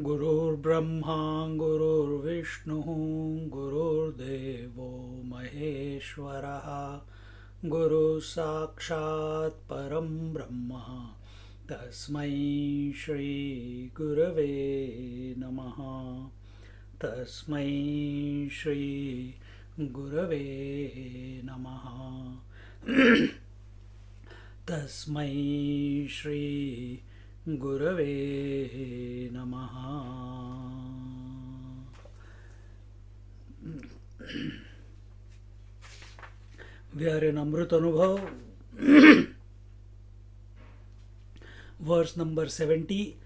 गुरुर्ब्रह्मा गुरुर्विष्णुः गुरुर्देवो महेश्वरः गुरुः साक्षात् परं ब्रह्म तस्मै श्री गुरवे नमः तस्मै श्री गुरवे नमः तस्मै श्री गुरवे नमः। We are in Amrit Anubhav, verse number 70.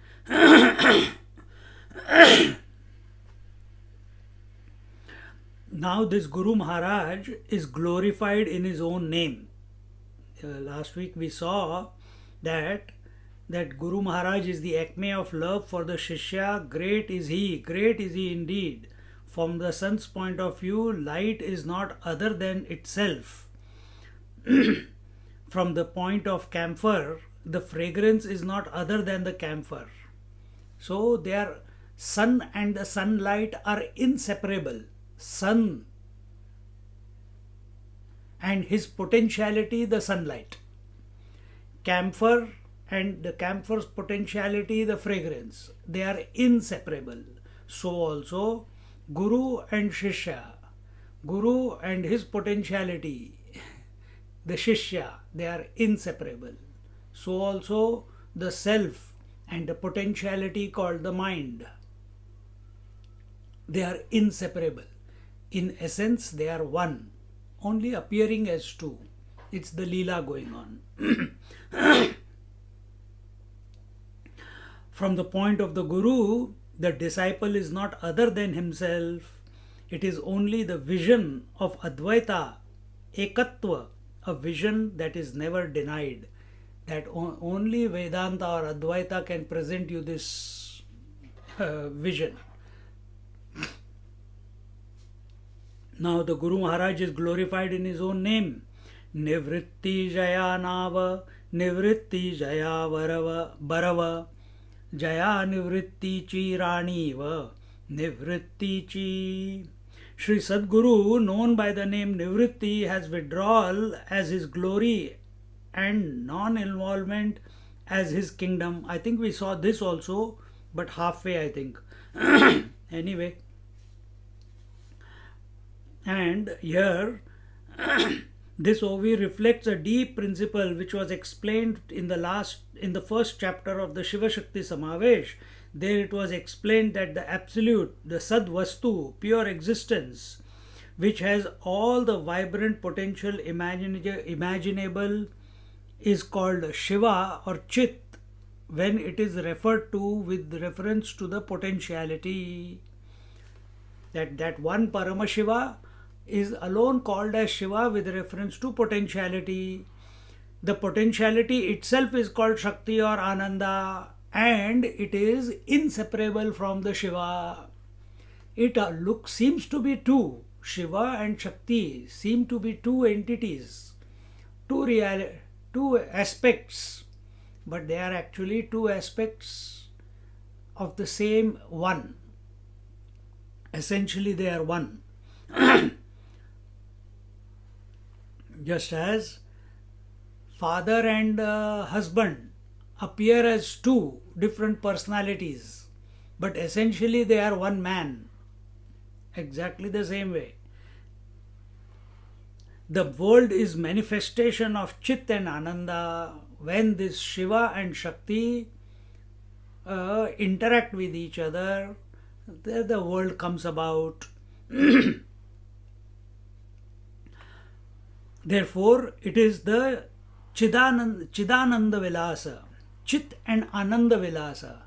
Now this Guru Maharaj is glorified in his own name. Last week we saw that Guru Maharaj is the acme of love for the Shishya. Great is he indeed. From the sun's point of view, light is not other than itself. From the point of camphor, the fragrance is not other than the camphor. So their sun and the sunlight are inseparable. Sun and his potentiality, the sunlight. Camphor and the camphor's potentiality, the fragrance, they are inseparable. So also Guru and Shishya, Guru and his potentiality, the Shishya, they are inseparable. So also the self and the potentiality called the mind, they are inseparable. In essence, they are one, only appearing as two. It's the Leela going on. From the point of the Guru, the disciple is not other than himself. It is only the vision of Advaita, Ekatva, a vision that is never denied. That only Vedanta or Advaita can present you this vision. Now the Guru Maharaj is glorified in his own name. Nivritti Jaya Nava, Nivritti Jaya Barava, Jaya Nivritti Chi Raniva, Nivritti Chi. Sri Sadguru, known by the name Nivritti, has withdrawal as his glory and non-involvement as his kingdom. I think we saw this also, but halfway I think. Anyway. And here, this OV reflects a deep principle which was explained in the first chapter of the Shiva Shakti Samavesh. There it was explained that the absolute, the Sad Vastu, pure existence, which has all the vibrant potential imaginable, is called Shiva or Chit when it is referred to with reference to the potentiality. That one Paramashiva is alone called as Shiva with reference to potentiality. The potentiality itself is called Shakti or Ananda, and it is inseparable from the Shiva. It seems to be two. Shiva and Shakti seem to be two entities, two aspects, but they are actually two aspects of the same one. Essentially they are one. Just as father and husband appear as two different personalities, but essentially they are one man. Exactly the same way. The world is manifestation of Chit and Ananda. When this Shiva and Shakti interact with each other, the world comes about. Therefore, it is the Chidananda Vilasa, Chit and Ananda Vilasa,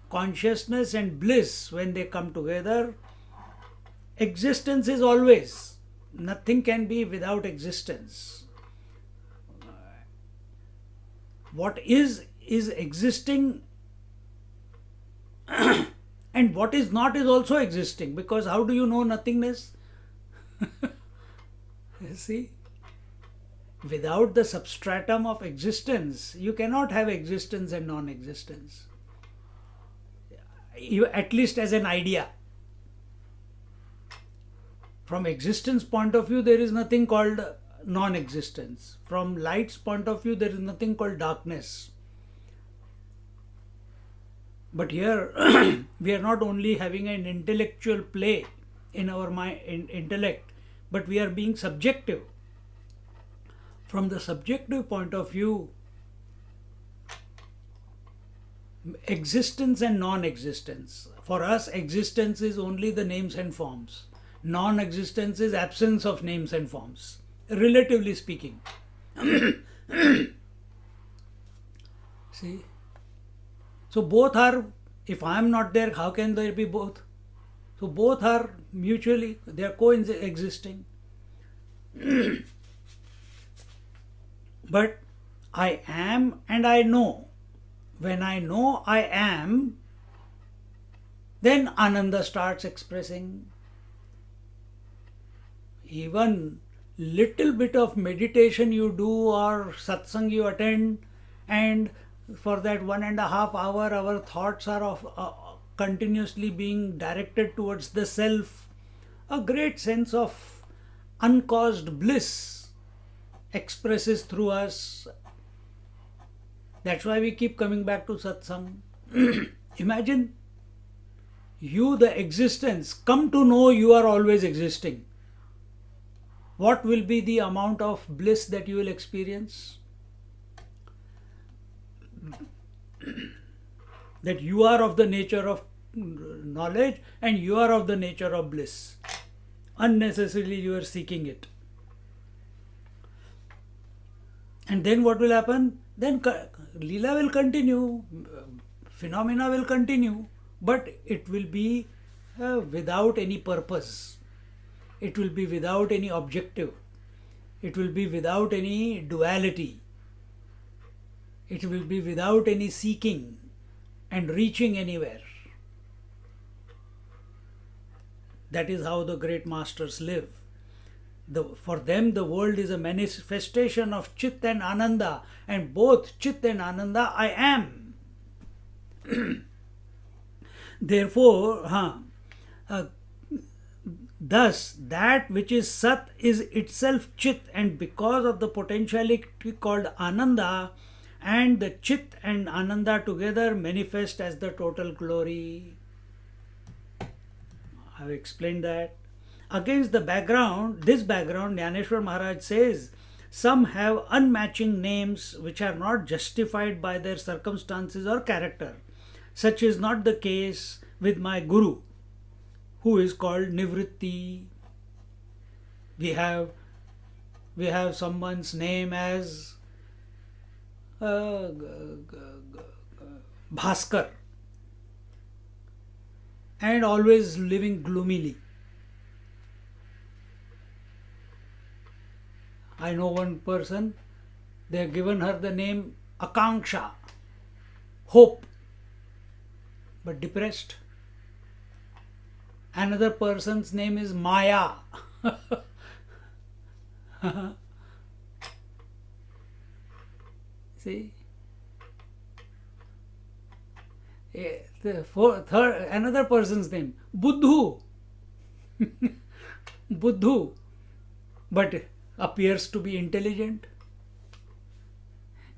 consciousness and bliss. When they come together, existence is always. Nothing can be without existence. What is existing, and what is not is also existing, because how do you know nothingness? You see, without the substratum of existence, you cannot have existence and non-existence. At least as an idea. From existence point of view, there is nothing called non-existence. From light's point of view, there is nothing called darkness. But here, we are not only having an intellectual play in our mind, intellect, but we are being subjective. From the subjective point of view, existence and non-existence. For us, existence is only the names and forms. Non-existence is absence of names and forms, relatively speaking. See? So both are, if I am not there, how can there be both? So both are mutually, they are coexisting. But I am and I know. When I know I am, then Ananda starts expressing. Even little bit of meditation you do or satsang you attend, and for that 1.5 hour, our thoughts are continuously being directed towards the self. A great sense of uncaused bliss expresses through us. That's why we keep coming back to satsang. Imagine you, the existence, come to know you are always existing. What will be the amount of bliss that you will experience? That you are of the nature of knowledge and you are of the nature of bliss. Unnecessarily you are seeking it. And then what will happen? Then Leela will continue, phenomena will continue, but it will be without any purpose. It will be without any objective. It will be without any duality. It will be without any seeking and reaching anywhere. That is how the great masters live. For them, the world is a manifestation of Chit and Ananda, and both Chit and Ananda I am. Therefore, thus that which is Sat is itself Chit, and because of the potentiality called Ananda, and the Chit and Ananda together manifest as the total glory. I have explained that. Against the background, this background, Jnaneshwar Maharaj says, some have unmatching names which are not justified by their circumstances or character. Such is not the case with my Guru, who is called Nivritti. We have someone's name as Bhaskar, and always living gloomily. I know one person, they have given her the name Akanksha, hope, but depressed. Another person's name is Maya. See? Another person's name, Buddhu. Buddhu, but appears to be intelligent.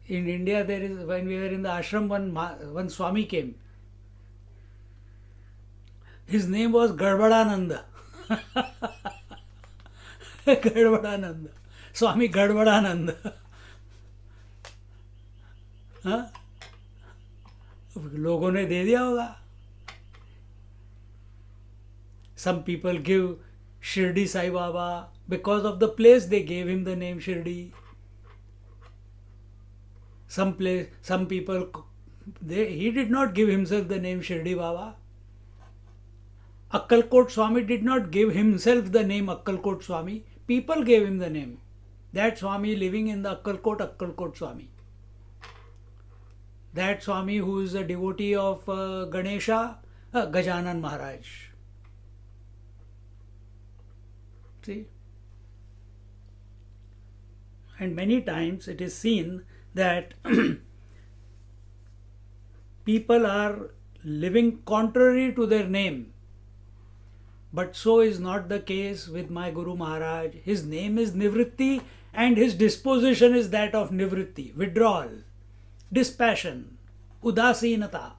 In India, there is, when we were in the ashram, one Swami came. His name was Gadbadananda. Gadbadananda. Swami Gadbadananda. हाँ? लोगों ने दे दिया होगा. Some people give Shirdi Sai Baba because of the place they gave him the name Shirdi. Some people, he did not give himself the name Shirdi Baba. Akkalkot Swami did not give himself the name Akkalkot Swami. People gave him the name. That Swami living in the Akkalkot Swami. That Swami who is a devotee of Ganesha, Gajanan Maharaj. See? And many times it is seen that people are living contrary to their name. But so is not the case with my Guru Maharaj. His name is Nivritti and his disposition is that of Nivritti, withdrawal, dispassion, udasinata,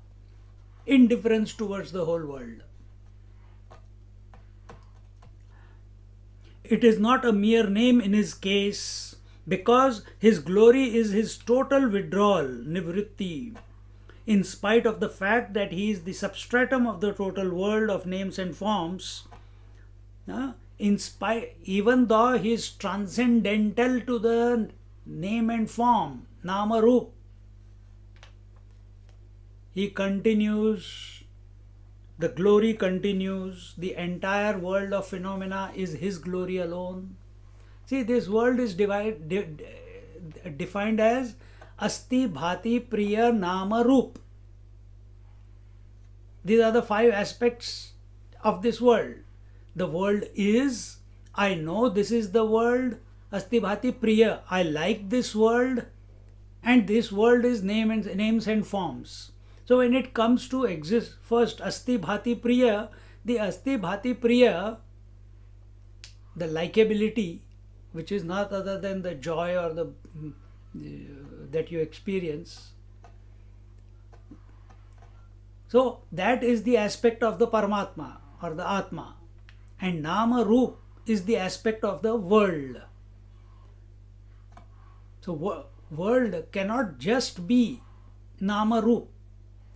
indifference towards the whole world. It is not a mere name in his case, because his glory is his total withdrawal, Nivritti, in spite of the fact that he is the substratum of the total world of names and forms. Even though he is transcendental to the name and form, Nama Roop, he continues, the glory continues, the entire world of phenomena is his glory alone. See, this world is defined as Asti Bhati Priya Nama Roop. These are the 5 aspects of this world. The world is, I know this is the world, Asti Bhati Priya, I like this world, and this world is names and forms. So when it comes to exist, first Asti Bhati Priya, the Asti Bhati Priya, the likability, which is not other than the joy or the that you experience. So that is the aspect of the Paramatma or the Atma, and Nama Roop is the aspect of the world. So world cannot just be Nama Roop.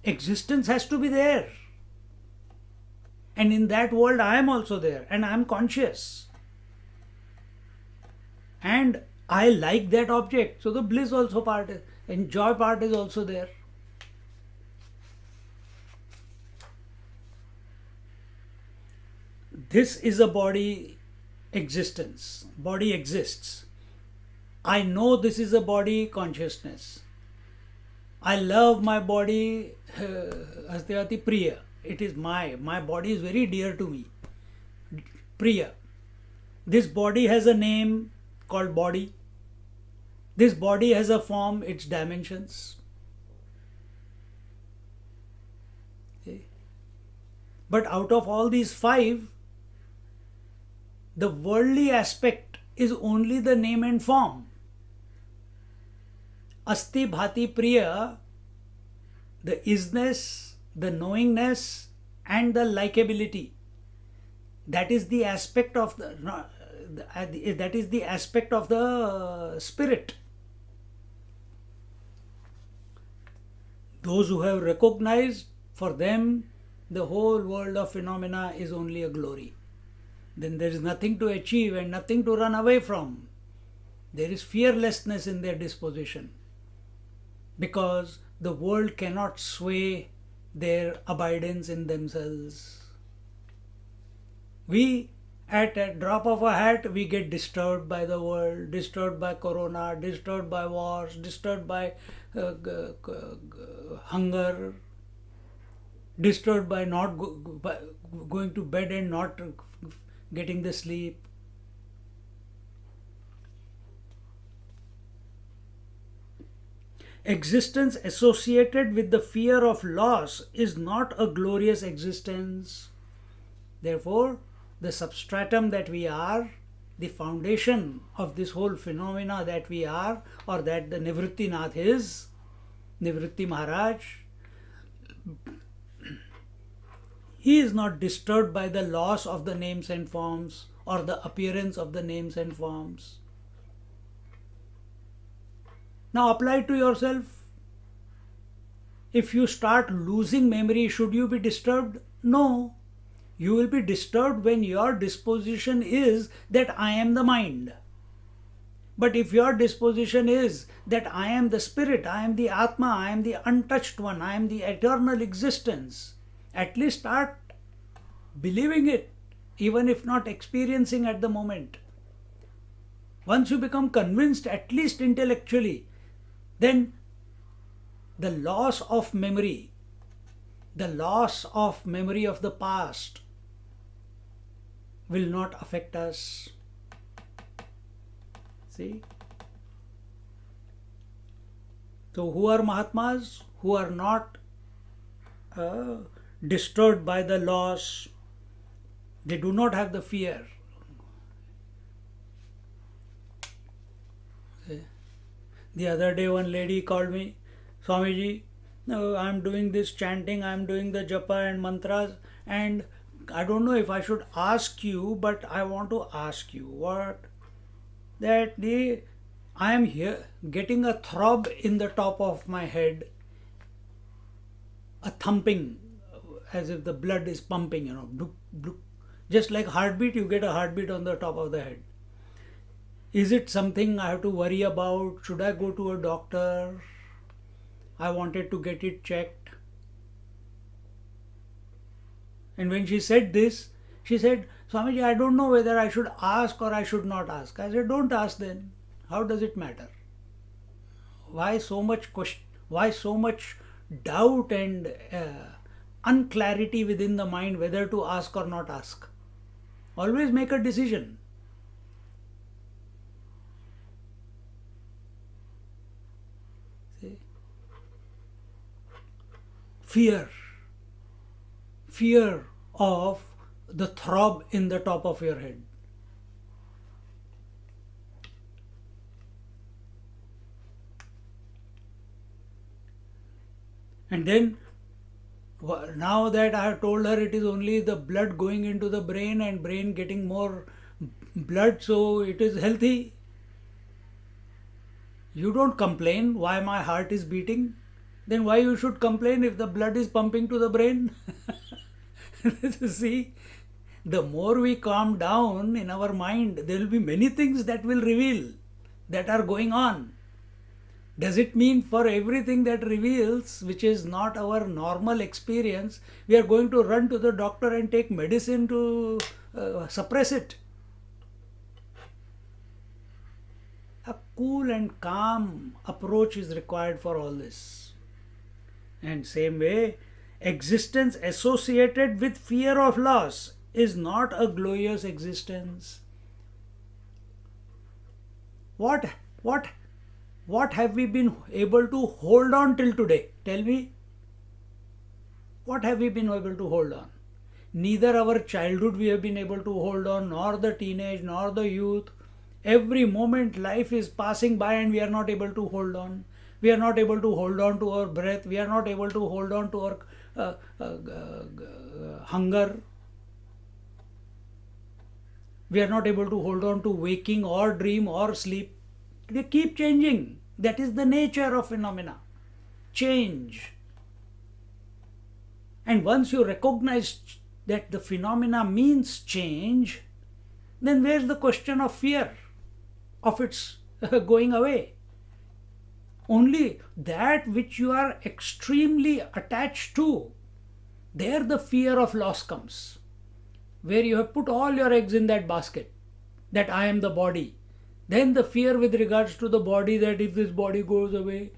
Existence has to be there. And in that world I am also there and I am conscious. And I like that object. So the bliss also part and joy part is also there. This is a body existence. Body exists. I know this is a body consciousness. I love my body, Asti Bhati Priya. It is my body is very dear to me. Priya. This body has a name called body. This body has a form, its dimensions. Okay. But out of all these 5, the worldly aspect is only the name and form. Asti Bhati Priya, the isness, the knowingness, and the likability. That is the aspect of the spirit. Those who have recognized, for them the whole world of phenomena is only a glory. Then there is nothing to achieve and nothing to run away from. There is fearlessness in their disposition, because the world cannot sway their abidance in themselves. We, at a drop of a hat, we get disturbed by the world, disturbed by corona, disturbed by wars, disturbed by hunger, disturbed by not going to bed and not getting the sleep. Existence associated with the fear of loss is not a glorious existence. Therefore, the substratum that we are, the foundation of this whole phenomena that we are, or that the Nivritti Nath is, Nivritti Maharaj, he is not disturbed by the loss of the names and forms or the appearance of the names and forms. Now apply it to yourself. If you start losing memory, should you be disturbed? No. You will be disturbed when your disposition is that I am the mind. But if your disposition is that I am the spirit, I am the Atma, I am the untouched one, I am the eternal existence, at least start believing it, even if not experiencing at the moment. Once you become convinced, at least intellectually, then the loss of memory of the past will not affect us. See? So who are Mahatmas? Who are not disturbed by the loss. They do not have the fear. The other day one lady called me, Swamiji, I am doing this chanting, I am doing the japa and mantras, and I don't know if I should ask you, but I want to ask you what? That I am here getting a throb in the top of my head, a thumping, as if the blood is pumping, bloop, bloop. Just like heartbeat, you get a heartbeat on the top of the head. Is it something I have to worry about? Should I go to a doctor? I wanted to get it checked. And when she said this, she said, Swamiji, I don't know whether I should ask or I should not ask. I said, don't ask then. How does it matter? Why so much question? Why so much doubt and unclarity within the mind whether to ask or not ask? Always make a decision. See? Fear of the throb in the top of your head. And then, now that I have told her it is only the blood going into the brain and brain getting more blood, so it is healthy. You don't complain why my heart is beating. Then why you should complain if the blood is pumping to the brain? See, the more we calm down in our mind, there will be many things that will reveal that are going on. Does it mean for everything that reveals, which is not our normal experience, we are going to run to the doctor and take medicine to suppress it? A cool and calm approach is required for all this. And same way, existence associated with fear of loss is not a glorious existence. What have we been able to hold on till today? Tell me. What have we been able to hold on? Neither our childhood we have been able to hold on, nor the teenage, nor the youth. Every moment life is passing by and we are not able to hold on. We are not able to hold on to our breath. We are not able to hold on to our hunger. We are not able to hold on to waking or dream or sleep. They keep changing. That is the nature of phenomena. Change. And once you recognize that the phenomena means change, then where's the question of fear of its going away? Only that which you are extremely attached to, there the fear of loss comes. Where you have put all your eggs in that basket, that I am the body. Then the fear with regards to the body, that if this body goes away,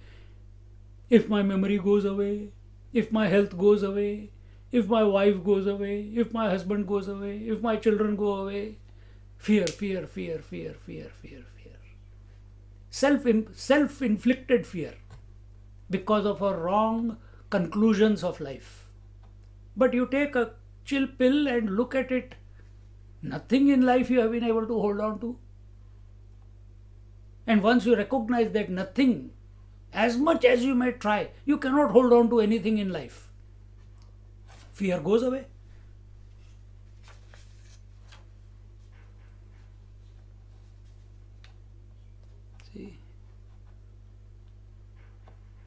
if my memory goes away, if my health goes away, if my wife goes away, if my husband goes away, if my children go away. Fear, fear, fear, fear, fear, fear, fear. Self-inflicted fear because of our wrong conclusions of life. But you take a chill pill and look at it. Nothing in life you have been able to hold on to. And once you recognize that nothing, as much as you may try, you cannot hold on to anything in life, fear goes away. See?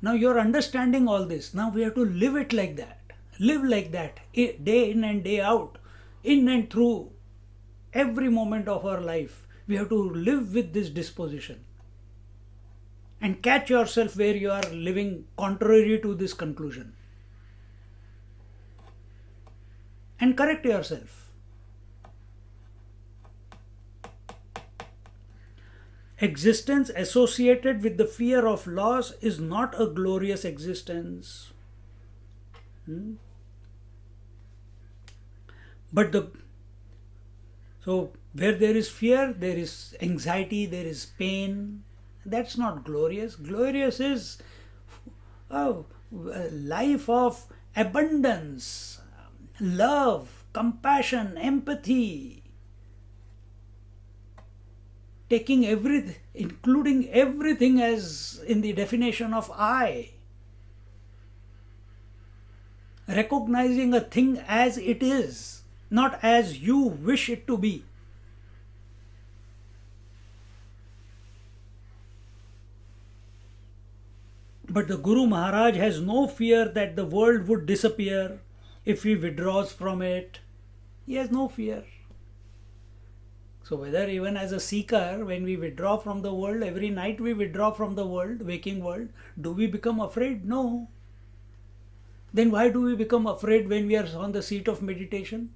Now you are understanding all this. Now we have to live it like that. Live like that, day in and day out. in and through every moment of our life. We have to live with this disposition and catch yourself where you are living contrary to this conclusion and correct yourself. Existence associated with the fear of loss is not a glorious existence. So where there is fear, there is anxiety, there is pain. That's not glorious. Glorious is a life of abundance, love, compassion, empathy, taking everything, including everything as in the definition of I, recognizing a thing as it is, not as you wish it to be. But the Guru Maharaj has no fear that the world would disappear if he withdraws from it. He has no fear. So whether even as a seeker, when we withdraw from the world, every night we withdraw from the world, waking world, do we become afraid? No. Then why do we become afraid when we are on the seat of meditation?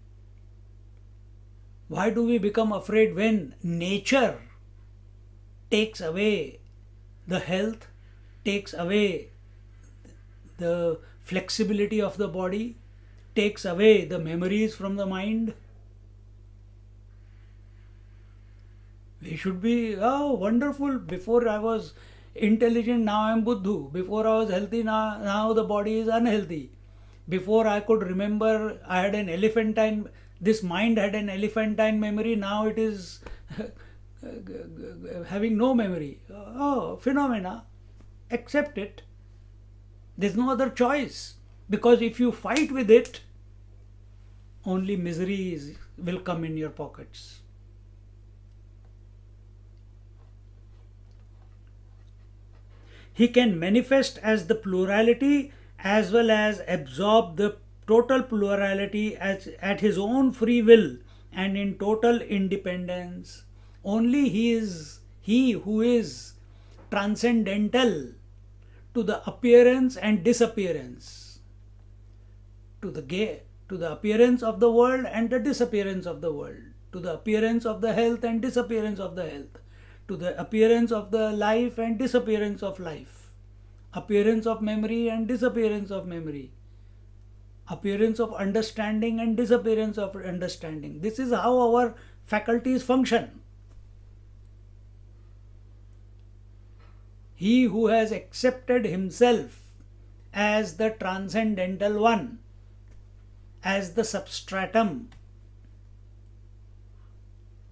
Why do we become afraid when nature takes away the health, takes away the flexibility of the body, takes away the memories from the mind? We should be, oh, wonderful. Before I was intelligent, now I am Buddhu. Before I was healthy, now the body is unhealthy. Before I could remember, I had an elephantine, this mind had an elephantine memory, now it is having no memory. Oh, phenomena. Accept it. There's no other choice. Because if you fight with it, only miseries will come in your pockets. He can manifest as the plurality as well as absorb the total plurality at his own free will and in total independence. Only he who is transcendental to the appearance and disappearance, to the appearance of the world and the disappearance of the world, to the appearance of the health and disappearance of the health, to the appearance of the life and disappearance of life, appearance of memory and disappearance of memory, appearance of understanding and disappearance of understanding. This is how our faculties function. He who has accepted himself as the transcendental one, as the substratum,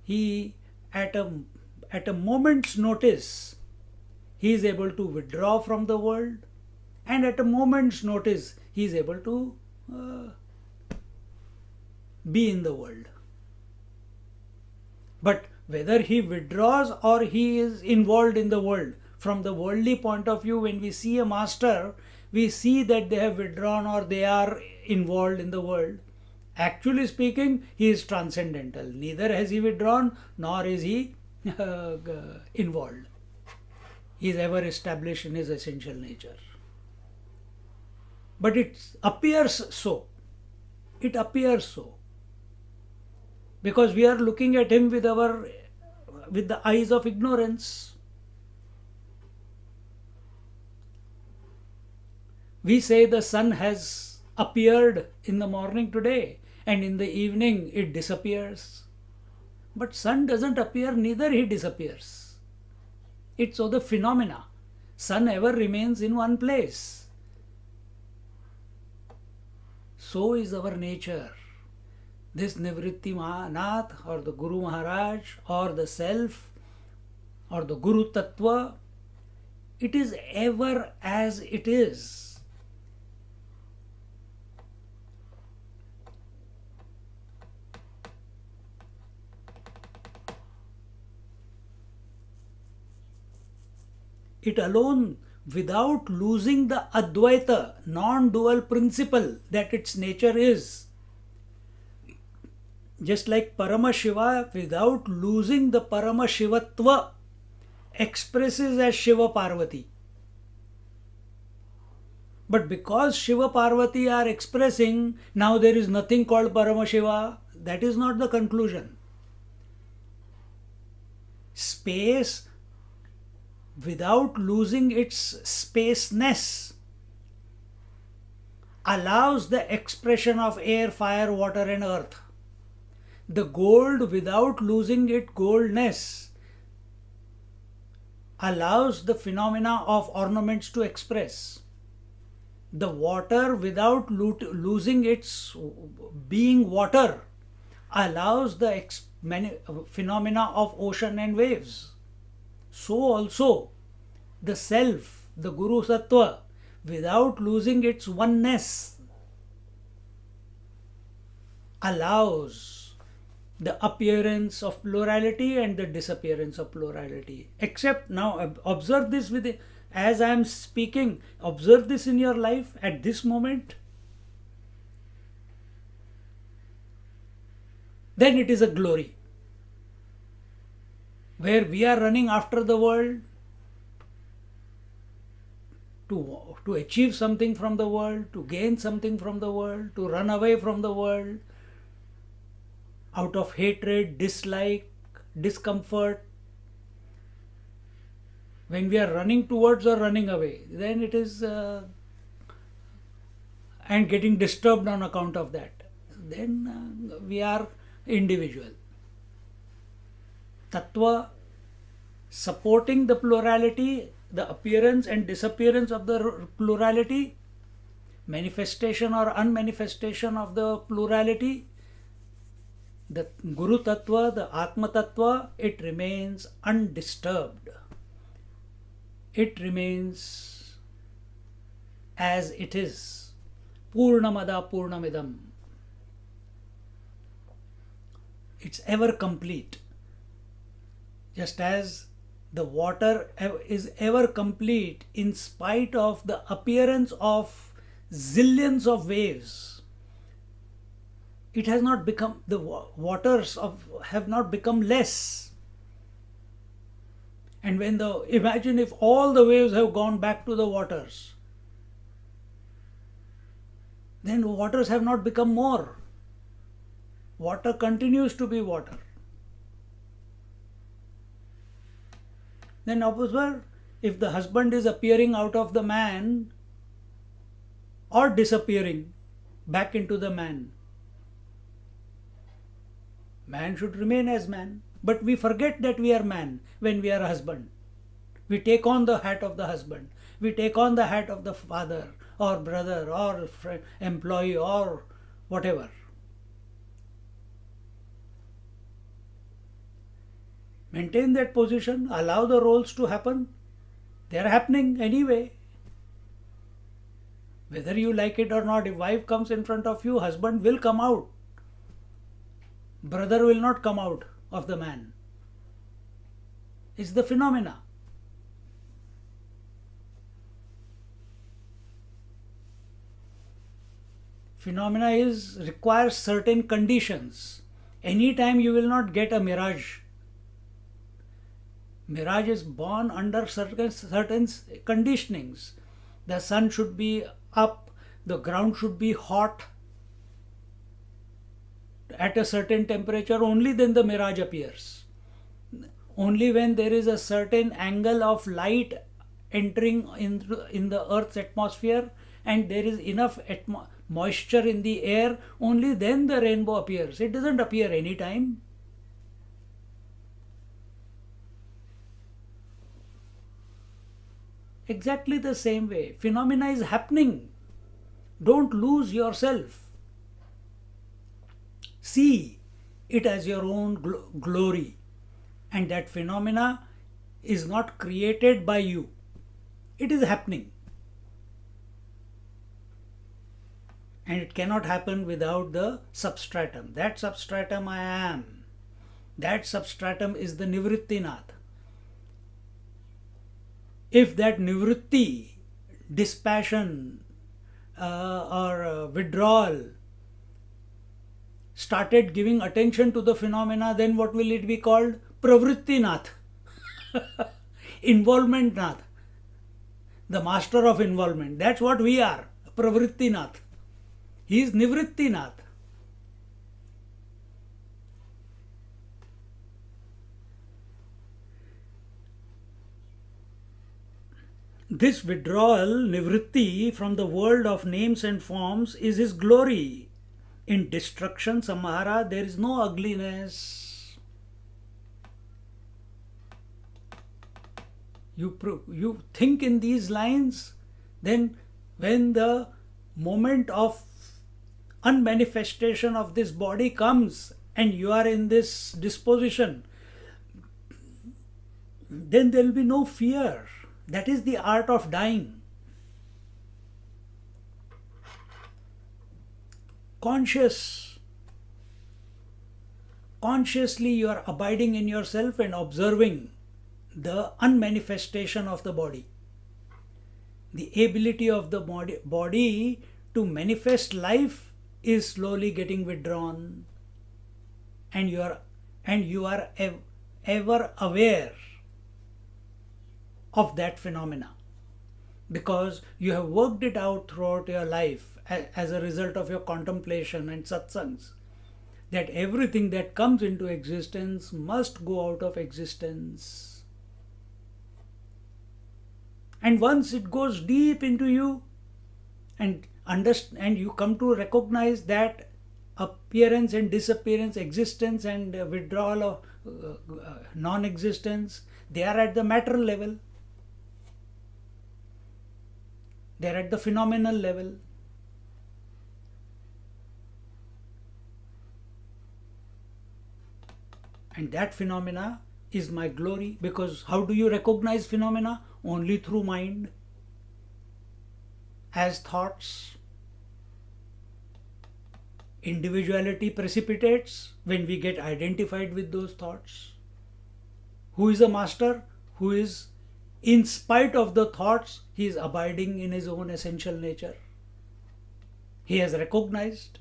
he at a moment's notice, he is able to withdraw from the world, and at a moment's notice, he is able to be in the world. But whether he withdraws or he is involved in the world, from the worldly point of view, when we see a master, we see that they have withdrawn or they are involved in the world. Actually speaking, he is transcendental. Neither has he withdrawn nor is he involved. He is ever established in his essential nature. But it appears so. It appears so. Because we are looking at him with the eyes of ignorance. We say the sun has appeared in the morning today and in the evening it disappears. But sun doesn't appear, neither he disappears. It's so the phenomena. Sun ever remains in one place. So is our nature. This Nivritti Nath or the Guru Maharaj or the Self or the Guru Tattva, it is ever as it is. It alone, without losing the Advaita, non-dual principle that its nature is, Just like Paramashiva, without losing the Paramashivatva, expresses as Shiva Parvati. But because Shiva Parvati are expressing, now there is nothing called Paramashiva, that is not the conclusion. Space, without losing its spaceness, allows the expression of air, fire, water and earth. The gold, without losing its goldness, allows the phenomena of ornaments to express. The water, without losing its being water, allows the phenomena of ocean and waves. So also the self, the Guru Sattva, without losing its oneness, allows the appearance of plurality and the disappearance of plurality. Except now, observe this as I am speaking, observe this in your life at this moment. Then it is a glory. Where we are running after the world to achieve something from the world, to gain something from the world, to run away from the world, out of hatred, dislike, discomfort. When we are running towards or running away, then it is and getting disturbed on account of that, then we are individual. Tattva supporting the plurality, the appearance and disappearance of the plurality, manifestation or unmanifestation of the plurality, the Guru Tattva, the Atma Tattva, it remains undisturbed. It remains as it is. Purnamada Purnamidam. It's ever complete. Just as the water is ever complete in spite of the appearance of zillions of waves. It has not become, the waters have not become less. And when imagine if all the waves have gone back to the waters, then waters have not become more. Water continues to be water. Then observe, if the husband is appearing out of the man or disappearing back into the man, man should remain as man. But we forget that we are man when we are a husband. We take on the hat of the husband. We take on the hat of the father or brother or employee or whatever. Maintain that position. Allow the roles to happen. They are happening anyway. Whether you like it or not, if wife comes in front of you, husband will come out. Brother will not come out of the man. It's the phenomena. Phenomena requires certain conditions. Anytime you will not get a mirage. Mirage is born under certain conditionings. The sun should be up, the ground should be hot, at a certain temperature, only then the mirage appears. Only when there is a certain angle of light entering in the Earth's atmosphere and there is enough moisture in the air, only then the rainbow appears. It doesn't appear anytime. Exactly the same way, phenomena is happening. Don't lose yourself. See it as your own glory, and that phenomena is not created by you. It is happening. And it cannot happen without the substratum. That substratum I am. That substratum is the Nivrittinath. If that Nivritti, dispassion or withdrawal started giving attention to the phenomena, then what will it be called? Pravrittinath. Involvement Nath. The master of involvement. That's what we are. Pravrittinath. He is Nivrittinath. This withdrawal, nivritti, from the world of names and forms is his glory. In destruction, samhara, there is no ugliness. You think in these lines, then when the moment of unmanifestation of this body comes and you are in this disposition, then there will be no fear. That is the art of dying. Consciously you are abiding in yourself and observing the unmanifestation of the body. The ability of the body to manifest life is slowly getting withdrawn, and you are ever aware of that phenomena, because you have worked it out throughout your life as a result of your contemplation and satsangs, that everything that comes into existence must go out of existence. And once it goes deep into you and you come to recognize that appearance and disappearance, existence and withdrawal of non-existence, they are at the matter level. They are at the phenomenal level. And that phenomena is my glory, because how do you recognize phenomena? Only through mind, as thoughts. Individuality precipitates when we get identified with those thoughts. Who is a master? Who is, in spite of the thoughts, he is abiding in his own essential nature. He has recognized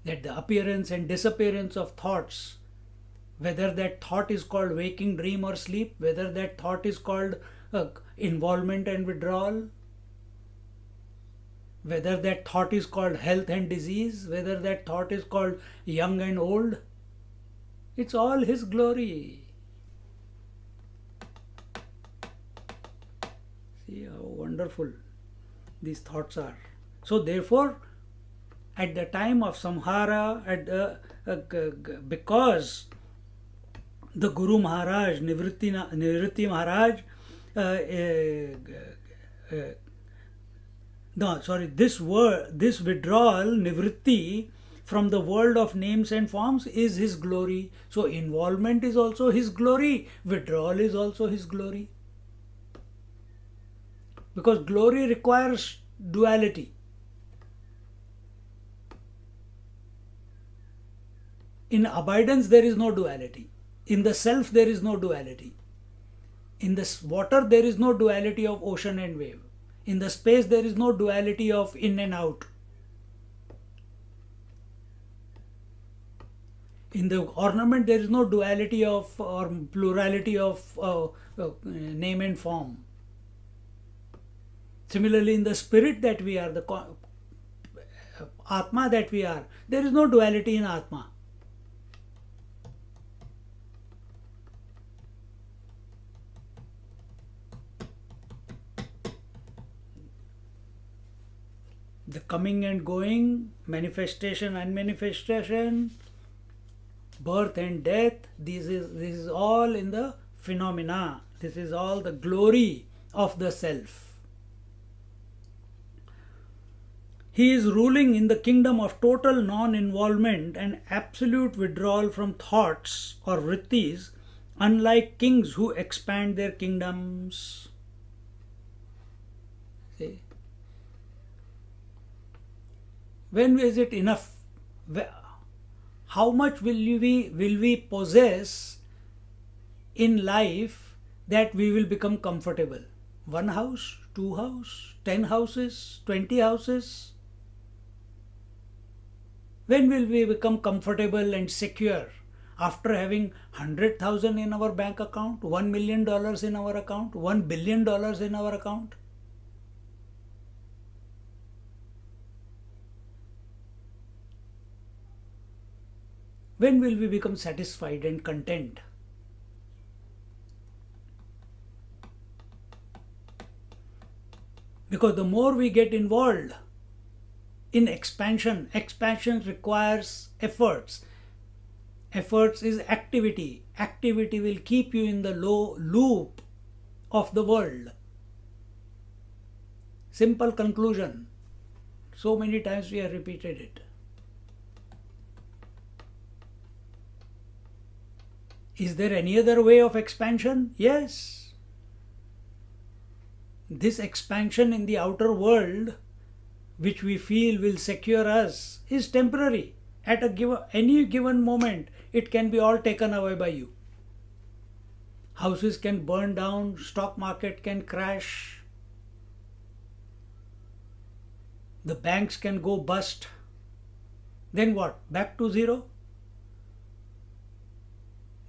that the appearance and disappearance of thoughts, whether that thought is called waking, dream or sleep, whether that thought is called involvement and withdrawal, whether that thought is called health and disease, whether that thought is called young and old, it's all his glory. See how wonderful these thoughts are. So therefore, at the time of samhara, because the Guru Maharaj, Nivritti Maharaj, this withdrawal, Nivritti, from the world of names and forms is his glory. So involvement is also his glory, withdrawal is also his glory. Because glory requires duality. In abidance there is no duality. In the self there is no duality. In the water there is no duality of ocean and wave. In the space there is no duality of in and out. In the ornament there is no duality of or plurality of name and form. Similarly, in the spirit that we are, the Atma that we are, there is no duality in Atma. The coming and going, manifestation and manifestation, birth and death, this is all in the phenomena. This is all the glory of the self. He is ruling in the kingdom of total non-involvement and absolute withdrawal from thoughts or vrittis, unlike kings who expand their kingdoms. See? When is it enough? How much will we possess in life that we will become comfortable? 1 house, 2 houses, 10 houses, 20 houses? When will we become comfortable and secure? After having 100,000 in our bank account, $1 million in our account, $1 billion in our account? When will we become satisfied and content? Because the more we get involved in expansion, expansion requires efforts. Efforts is activity. Activity will keep you in the low loop of the world. Simple conclusion. So many times we have repeated it. Is there any other way of expansion? Yes. This expansion in the outer world, which we feel will secure us, is temporary. At any given moment, it can be all taken away by you. Houses can burn down, stock market can crash, the banks can go bust. Then what? Back to zero?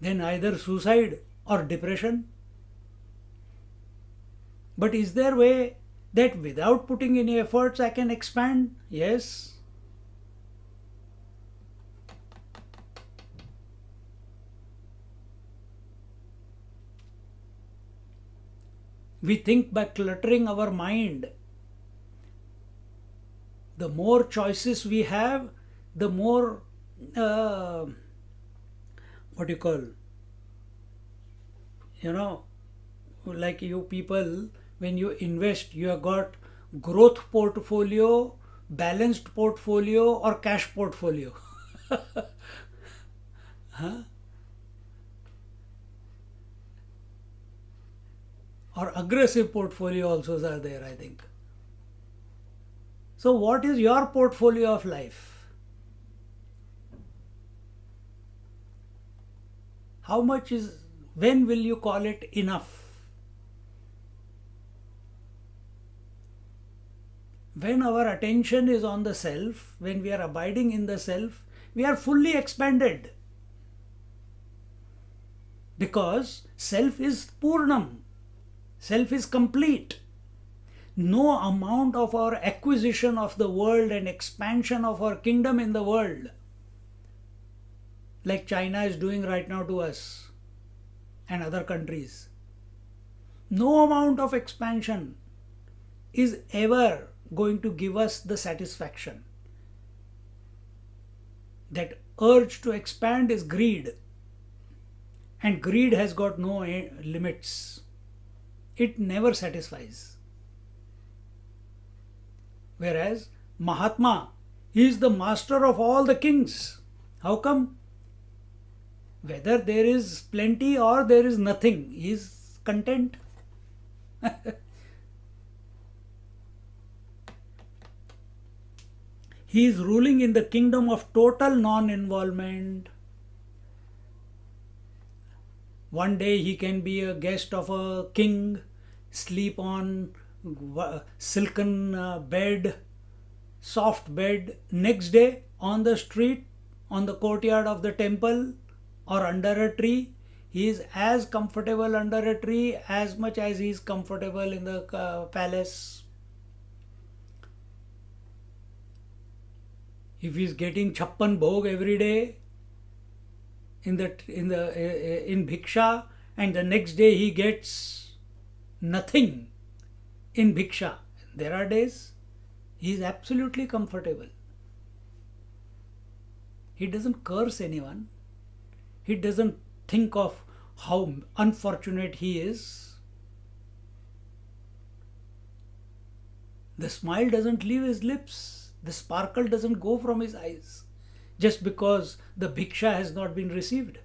Then either suicide or depression. But is there a way that without putting any efforts I can expand? Yes. We think by cluttering our mind. The more choices we have, the more, like you people, when you invest, you have got growth portfolio, balanced portfolio, or cash portfolio. Huh? Or aggressive portfolio also are there, I think. So what is your portfolio of life? How much is, when will you call it enough? When our attention is on the self, when we are abiding in the self, we are fully expanded. Because self is Purnam. Self is complete. No amount of our acquisition of the world and expansion of our kingdom in the world, like China is doing right now to us and other countries, no amount of expansion is ever going to give us the satisfaction. That urge to expand is greed, and greed has got no limits. It never satisfies. Whereas Mahatma, he is the master of all the kings. How come? Whether there is plenty or there is nothing, he is content. He is ruling in the kingdom of total non-involvement. One day he can be a guest of a king, sleep on silken bed, soft bed. Next day on the street, on the courtyard of the temple or under a tree, he is as comfortable under a tree as much as he is comfortable in the palace. If he is getting chappan bhog every day in bhiksha, and the next day he gets nothing in bhiksha, there are days he is absolutely comfortable. He doesn't curse anyone. He doesn't think of how unfortunate he is. The smile doesn't leave his lips. The sparkle doesn't go from his eyes just because the bhiksha has not been received,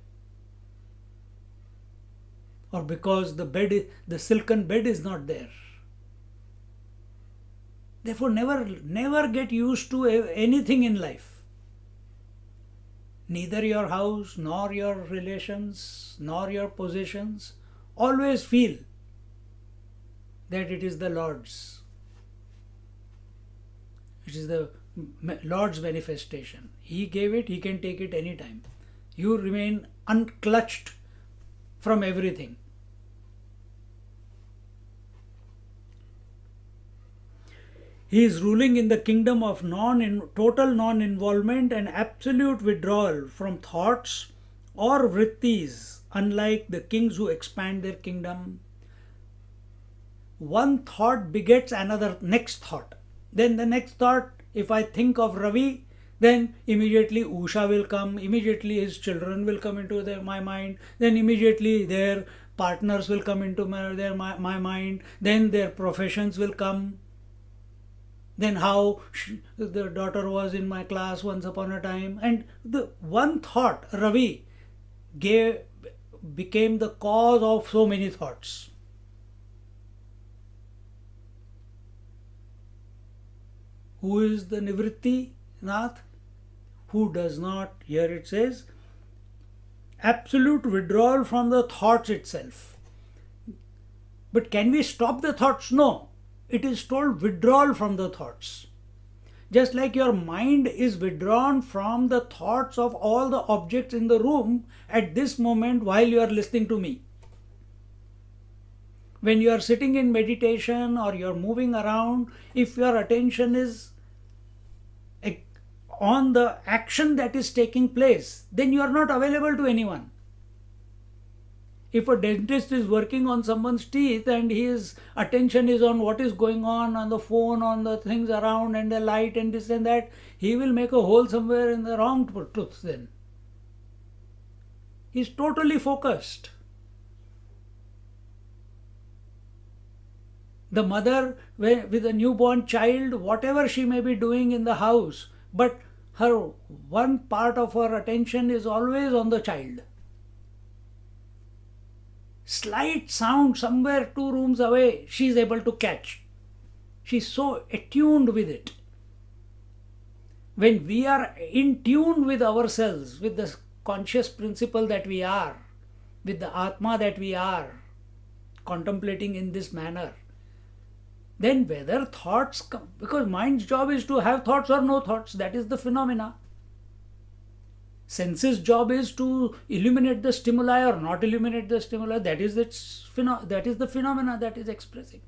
or because the silken bed is not there. Therefore, never get used to anything in life. Neither your house, nor your relations, nor your possessions. Always feel that it is the Lord's. It is the Lord's manifestation. He gave it, He can take it anytime. You remain unclutched from everything. He is ruling in the kingdom of total non-involvement and absolute withdrawal from thoughts or vrittis, unlike the kings who expand their kingdom. One thought begets another next thought. Then the next thought, if I think of Ravi, then immediately Usha will come, immediately his children will come into my mind, then immediately their partners will come into my mind, then their professions will come. Then how the daughter was in my class once upon a time. And the one thought, Ravi, became the cause of so many thoughts. Who is the Nivritti Nath? Who does not, here it says, absolute withdrawal from the thoughts itself. But can we stop the thoughts? No. It is told withdrawal from the thoughts. Just like your mind is withdrawn from the thoughts of all the objects in the room at this moment while you are listening to me. When you are sitting in meditation or you are moving around, if your attention is on the action that is taking place, then you are not available to anyone. If a dentist is working on someone's teeth and his attention is on what is going on the phone, on the things around and the light and this and that, he will make a hole somewhere in the wrong tooth then. He is totally focused. The mother with a newborn child, whatever she may be doing in the house, but her one part of her attention is always on the child. Slight sound somewhere 2 rooms away, she is able to catch. She is so attuned with it. When we are in tune with ourselves, with the conscious principle that we are, with the Atma that we are, contemplating in this manner, then whether thoughts come, because mind's job is to have thoughts or no thoughts, that is the phenomena. Senses' job is to illuminate the stimuli or not illuminate the stimuli. That is the phenomena that is expressing.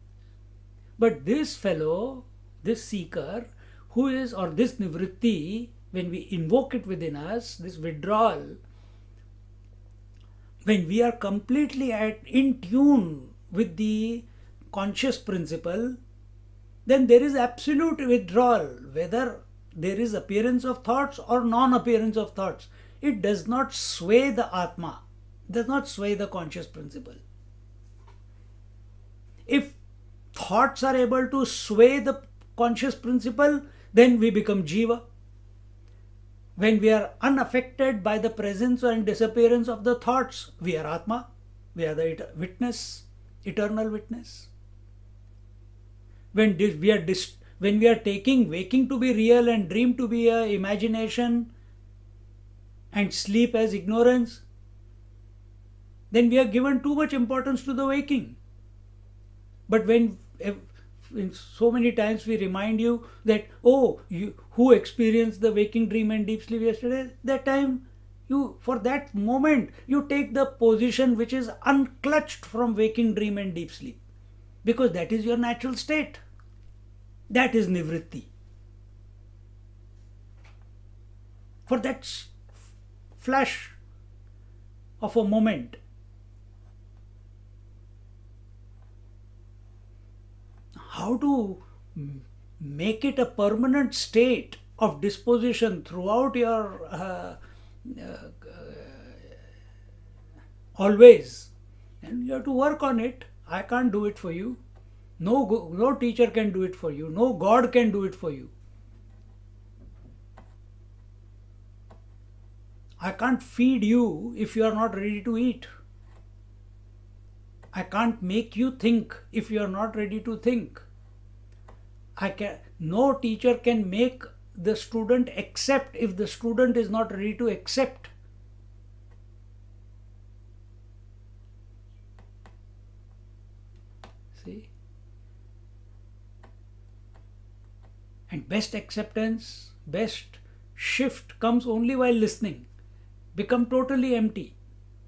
But this fellow, this seeker, who is, or this nivritti, when we invoke it within us, this withdrawal, when we are completely in tune with the conscious principle, then there is absolute withdrawal, whether there is appearance of thoughts or non-appearance of thoughts. It does not sway the Atma, does not sway the conscious principle. If thoughts are able to sway the conscious principle, then we become Jiva. When we are unaffected by the presence and disappearance of the thoughts, we are Atma, we are the witness, eternal witness. When we are taking waking to be real and dream to be imagination and sleep as ignorance, then we are given too much importance to the waking. But when so many times we remind you that, oh, you who experienced the waking dream and deep sleep yesterday, that time for that moment you take the position which is unclutched from waking dream and deep sleep, because that is your natural state. That is nivritti. For that flash of a moment, how to make it a permanent state of disposition throughout your always, and you have to work on it. I can't do it for you. No teacher can do it for you. No God can do it for you. I can't feed you if you are not ready to eat. I can't make you think if you are not ready to think. No teacher can make the student accept if the student is not ready to accept. See? And best acceptance, best shift comes only while listening. Become totally empty.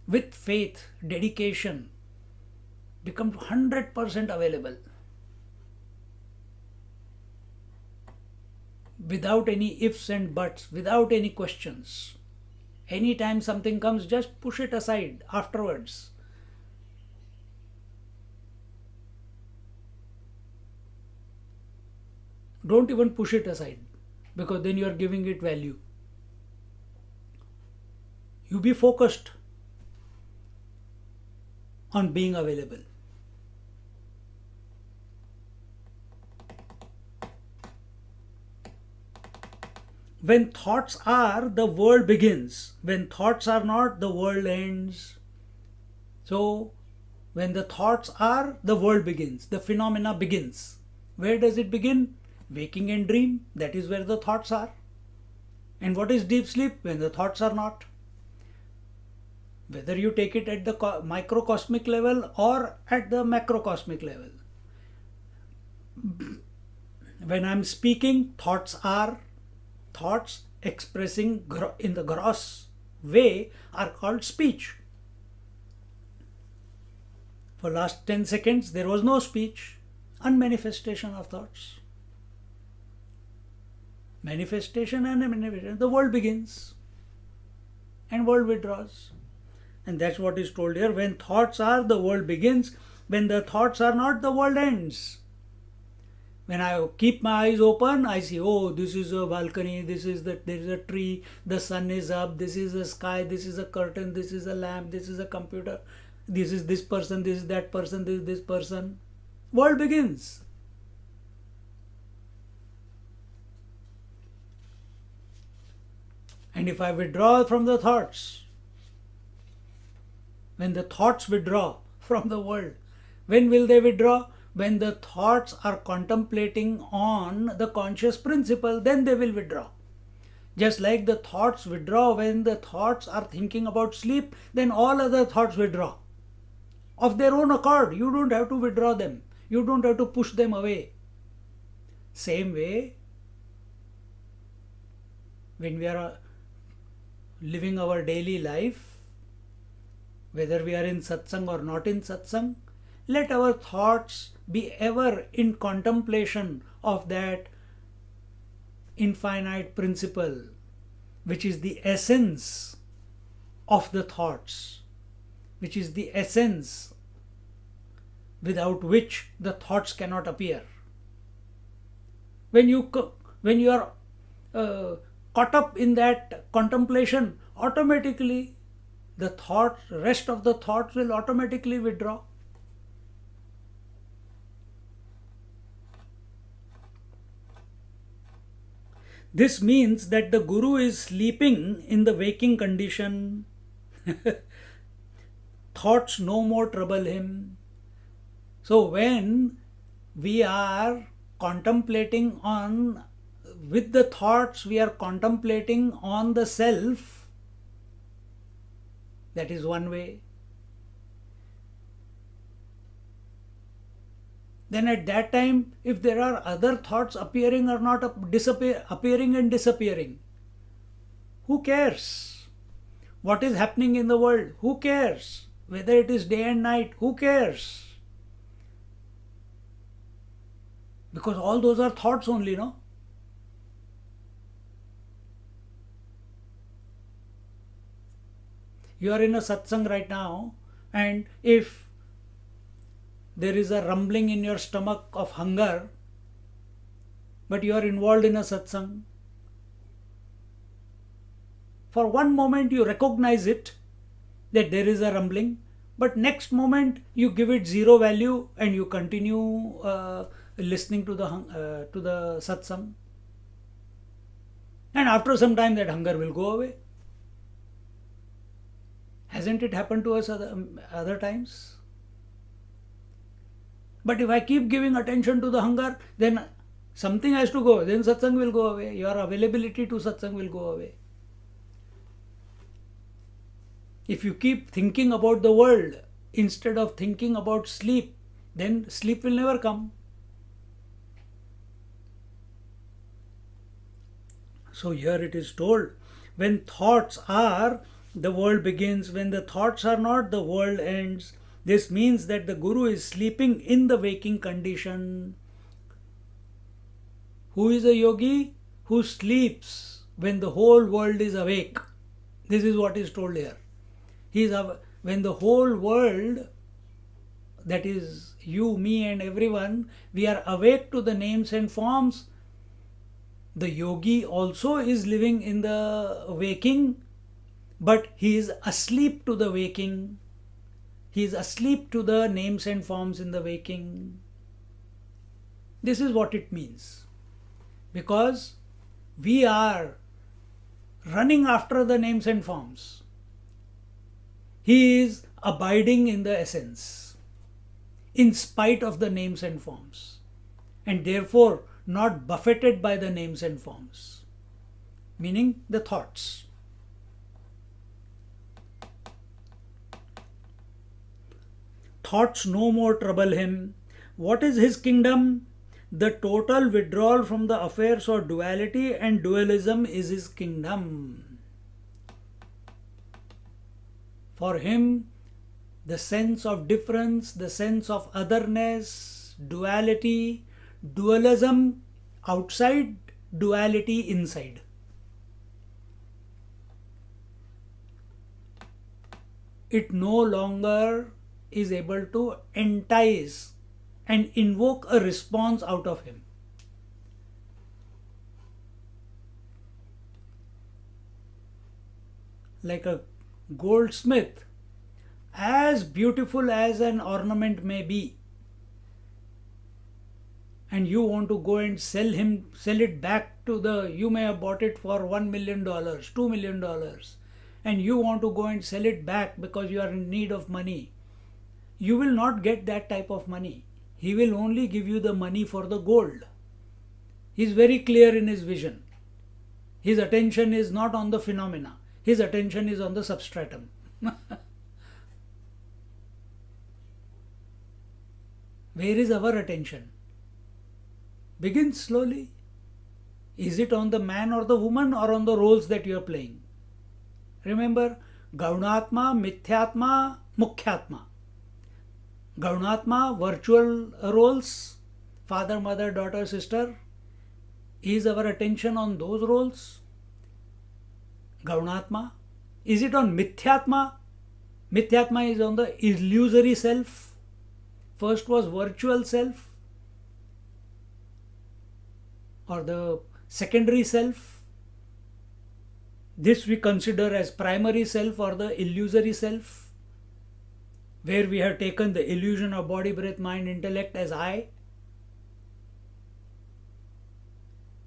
With faith, dedication, become 100% available. Without any ifs and buts, without any questions. Anytime something comes, just push it aside afterwards. Don't even push it aside, because then you are giving it value. You be focused on being available. When thoughts are, the world begins. When thoughts are not, the world ends. So, when the thoughts are, the world begins. The phenomena begins. Where does it begin? Waking and dream. That is where the thoughts are. And what is deep sleep? When the thoughts are not. Whether you take it at the microcosmic level or at the macrocosmic level. When I'm speaking, thoughts are. Thoughts expressing in the gross way are called speech. For last 10 seconds, there was no speech. Unmanifestation of thoughts. Manifestation and manifestation. The world begins and world withdraws. And that's what is told here. When thoughts are, the world begins. When the thoughts are not, the world ends. When I keep my eyes open, I see, oh, this is a balcony, there is a tree, the sun is up, this is a sky, this is a curtain, this is a lamp, this is a computer, this is this person, this is that person, this is this person. World begins. And if I withdraw from the thoughts, when the thoughts withdraw from the world, when will they withdraw? When the thoughts are contemplating on the conscious principle, then they will withdraw. Just like the thoughts withdraw when the thoughts are thinking about sleep, then all other thoughts withdraw. Of their own accord, you don't have to withdraw them. You don't have to push them away. Same way, when we are living our daily life, whether we are in satsang or not in satsang, let our thoughts be ever in contemplation of that infinite principle, which is the essence of the thoughts, which is the essence without which the thoughts cannot appear. When you are caught up in that contemplation, automatically the rest of the thoughts will automatically withdraw. This means that the Guru is sleeping in the waking condition. Thoughts no more trouble him. So when we are contemplating on, with the thoughts we are contemplating on the self, that is one way. Then at that time, if there are other thoughts appearing or not appearing and disappearing, who cares? What is happening in the world? Who cares? Whether it is day and night, who cares? Because all those are thoughts only, no? You are in a satsang right now, and if there is a rumbling in your stomach of hunger, but you are involved in a satsang, for one moment you recognize it, that there is a rumbling, but next moment you give it zero value and you continue listening to the satsang. And after some time that hunger will go away. Hasn't it happened to us other times? But if I keep giving attention to the hunger, then something has to go. Then satsang will go away. Your availability to satsang will go away. If you keep thinking about the world instead of thinking about sleep, then sleep will never come. So here it is told, when thoughts are, the world begins. When the thoughts are not, the world ends. This means that the Guru is sleeping in the waking condition. Who is a yogi? Who sleeps when the whole world is awake. This is what is told here. When the whole world, that is you, me and everyone, we are awake to the names and forms, the yogi also is living in the waking, but he is asleep to the waking. He is asleep to the names and forms in the waking. This is what it means. Because we are running after the names and forms. He is abiding in the essence, in spite of the names and forms, and therefore not buffeted by the names and forms, meaning the thoughts. Thoughts no more trouble him. What is his kingdom? The total withdrawal from the affairs of duality and dualism is his kingdom. For him, the sense of difference, the sense of otherness, duality, dualism outside, duality inside. It no longer is able to entice and invoke a response out of him. Like a goldsmith, as beautiful as an ornament may be, and you want to go and sell it back to you may have bought it for $1 million, $2 million, and you want to go and sell it back because you are in need of money. You will not get that type of money. He will only give you the money for the gold. He is very clear in his vision. His attention is not on the phenomena. His attention is on the substratum. Where is our attention? Begin slowly. Is it on the man or the woman or on the roles that you are playing? Remember, Gaunatma, Mithyatma, Mukhyatma. Gaunatma, virtual roles, father, mother, daughter, sister. Is our attention on those roles? Gaunatma. Is it on Mithyatma? Mithyatma is on the illusory self. First was virtual self or the secondary self. This we consider as primary self or the illusory self, where we have taken the illusion of body, breath, mind, intellect as I.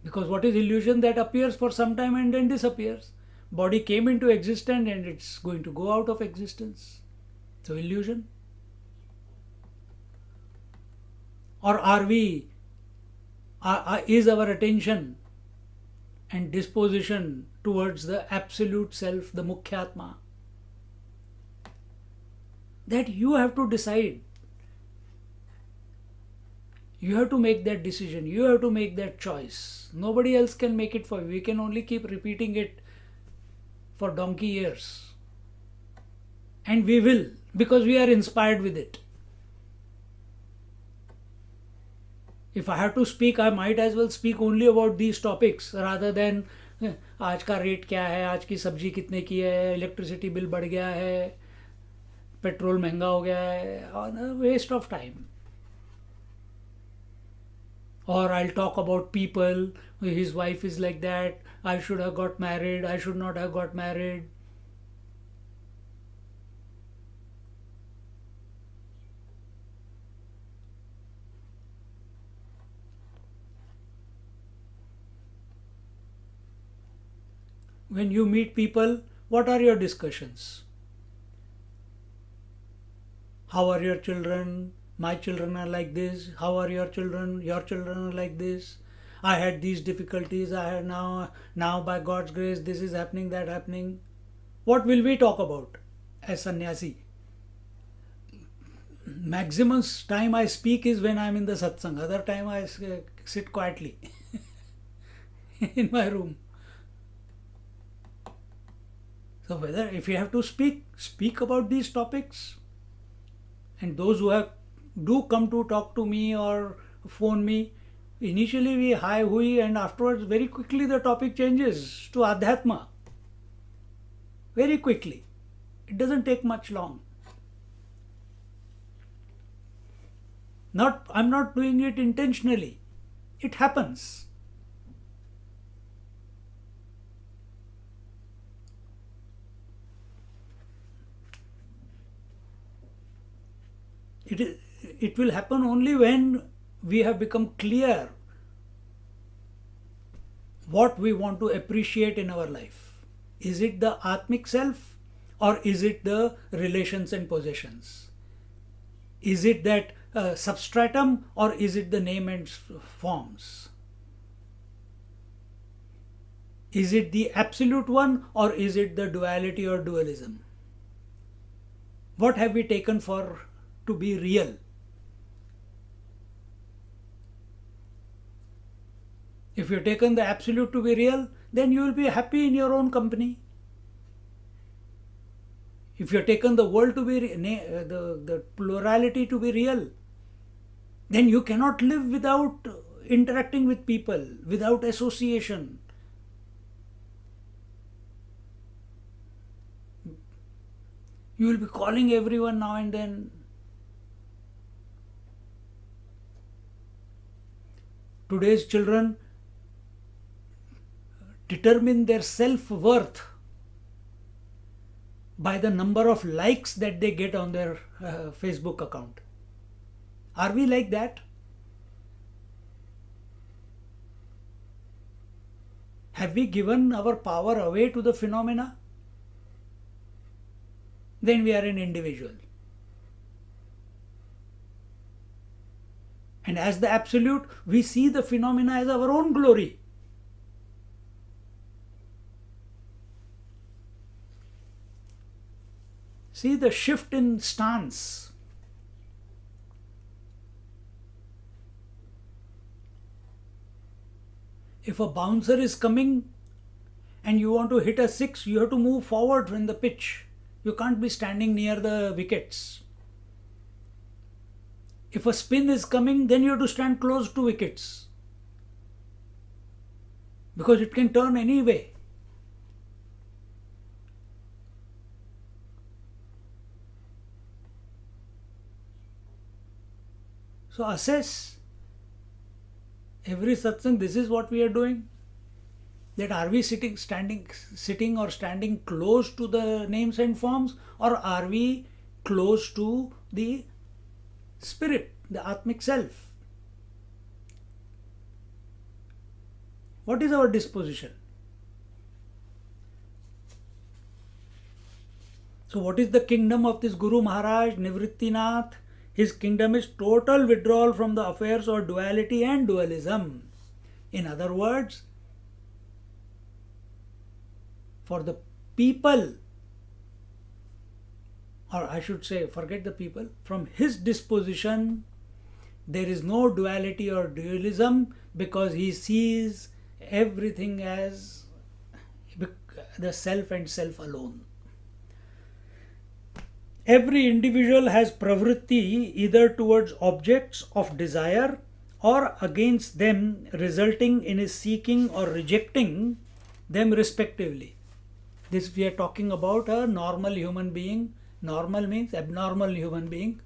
Because what is illusion? That appears for some time and then disappears. Body came into existence and it's going to go out of existence. So illusion. Or is our attention and disposition towards the absolute self, the Mukhyatma? That you have to decide. You have to make that decision. You have to make that choice. Nobody else can make it for you. We can only keep repeating it for donkey years. And we will, because we are inspired with it. If I have to speak, I might as well speak only about these topics rather than आज का rate क्या है, आज की सब्जी कितने की है, इलेक्ट्रिसिटी बिल बढ़ गया है, पेट्रोल महंगा हो गया है, waste of time. Or I'll talk about people, his wife is like that, I should have got married, I should not have got married. When you meet people, what are your discussions? How are your children? My children are like this. How are your children? Your children are like this. I had these difficulties. I had now by God's grace, this is happening, that happening. What will we talk about as sannyasi? Maximum time I speak is when I am in the satsang. Other time I sit quietly in my room. So whether if you have to speak about these topics, and those who have do come to talk to me or phone me, initially we hi hui, and afterwards very quickly the topic changes to Adhyatma. Very quickly. It doesn't take much long. I'm not doing it intentionally. It happens. It will happen only when we have become clear what we want to appreciate in our life. Is it the Atmic self, or is it the relations and possessions? Is it that substratum, or is it the name and forms? Is it the absolute one, or is it the duality or dualism? What have we taken for to be real? If you've taken the absolute to be real, then you will be happy in your own company. If you've taken the world to be the plurality to be real, then you cannot live without interacting with people, without association. You will be calling everyone now and then. Today's children determine their self-worth by the number of likes that they get on their Facebook account. Are we like that? Have we given our power away to the phenomena? Then we are an individual. And as the absolute, we see the phenomena as our own glory. See the shift in stance. If a bouncer is coming and you want to hit a six, you have to move forward in the pitch. You can't be standing near the wickets. If a spin is coming, then you have to stand close to wickets, because it can turn any way. So assess every satsang. This is what we are doing. That are we sitting or standing close to the names and forms, or are we close to the spirit, the Atmic self? What is our disposition? So what is the kingdom of this Guru Maharaj, Nivrittinath? His kingdom is total withdrawal from the affairs of duality and dualism. In other words, for the people, or I should say, forget the people, from his disposition, there is no duality or dualism, because he sees everything as the self and self alone. Every individual has pravritti either towards objects of desire or against them, resulting in his seeking or rejecting them respectively. This we are talking about a normal human being. Normal means abnormal human being.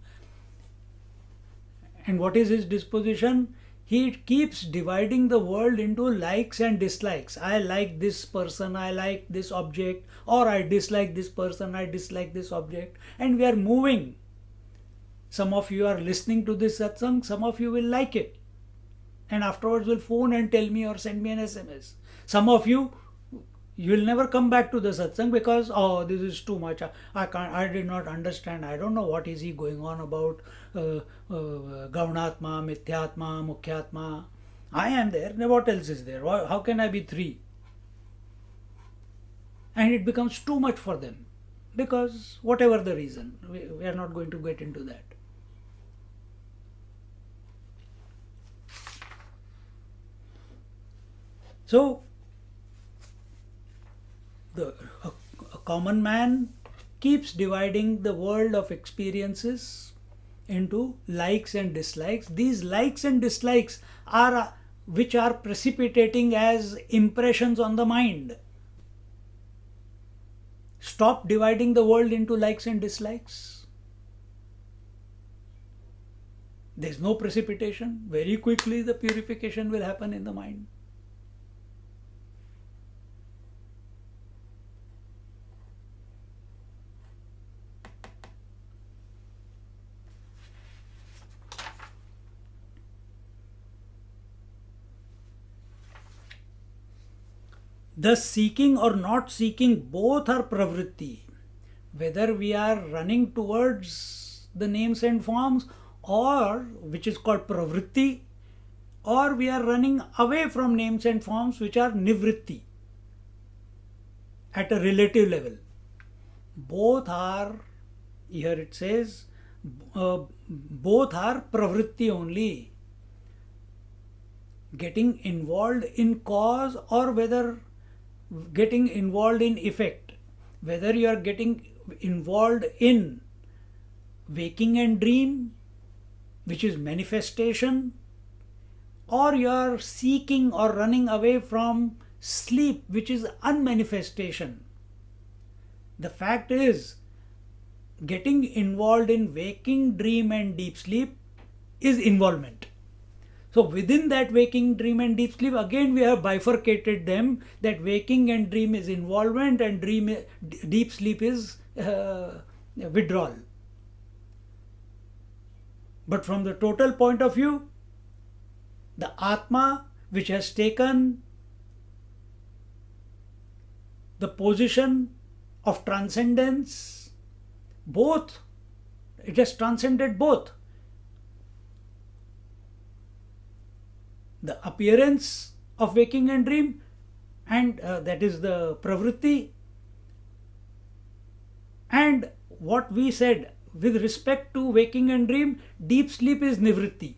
And what is his disposition? He keeps dividing the world into likes and dislikes. I like this person, I like this object, or I dislike this person, I dislike this object. And we are moving. Some of you are listening to this satsang, some of you will like it, and afterwards will phone and tell me or send me an SMS. Some of you, you will never come back to the satsang because, oh, this is too much. I did not understand. I don't know what is he going on about. Gaunatma, Mithyatma, Mukhyatma. I am there. What else is there? How can I be three? And it becomes too much for them, because whatever the reason, we are not going to get into that. So, a common man keeps dividing the world of experiences into likes and dislikes. These likes and dislikes are which are precipitating as impressions on the mind. Stop dividing the world into likes and dislikes. There is no precipitation. Very quickly the purification will happen in the mind. Thus, seeking or not seeking, both are pravritti. Whether we are running towards the names and forms, or which is called pravritti, or we are running away from names and forms, which are nivritti, at a relative level. Both are, here it says, both are pravritti only. Getting involved in cause or whether getting involved in effect, whether you are getting involved in waking and dream, which is manifestation, or you are seeking or running away from sleep, which is unmanifestation. The fact is, getting involved in waking, dream and deep sleep is involvement. So within that waking, dream and deep sleep, again we have bifurcated them, that waking and dream is involvement and deep sleep is withdrawal. But from the total point of view, the Atma, which has taken the position of transcendence, both, it has transcended both. The appearance of waking and dream, and that is the pravritti, and what we said with respect to waking and dream, deep sleep is nivritti.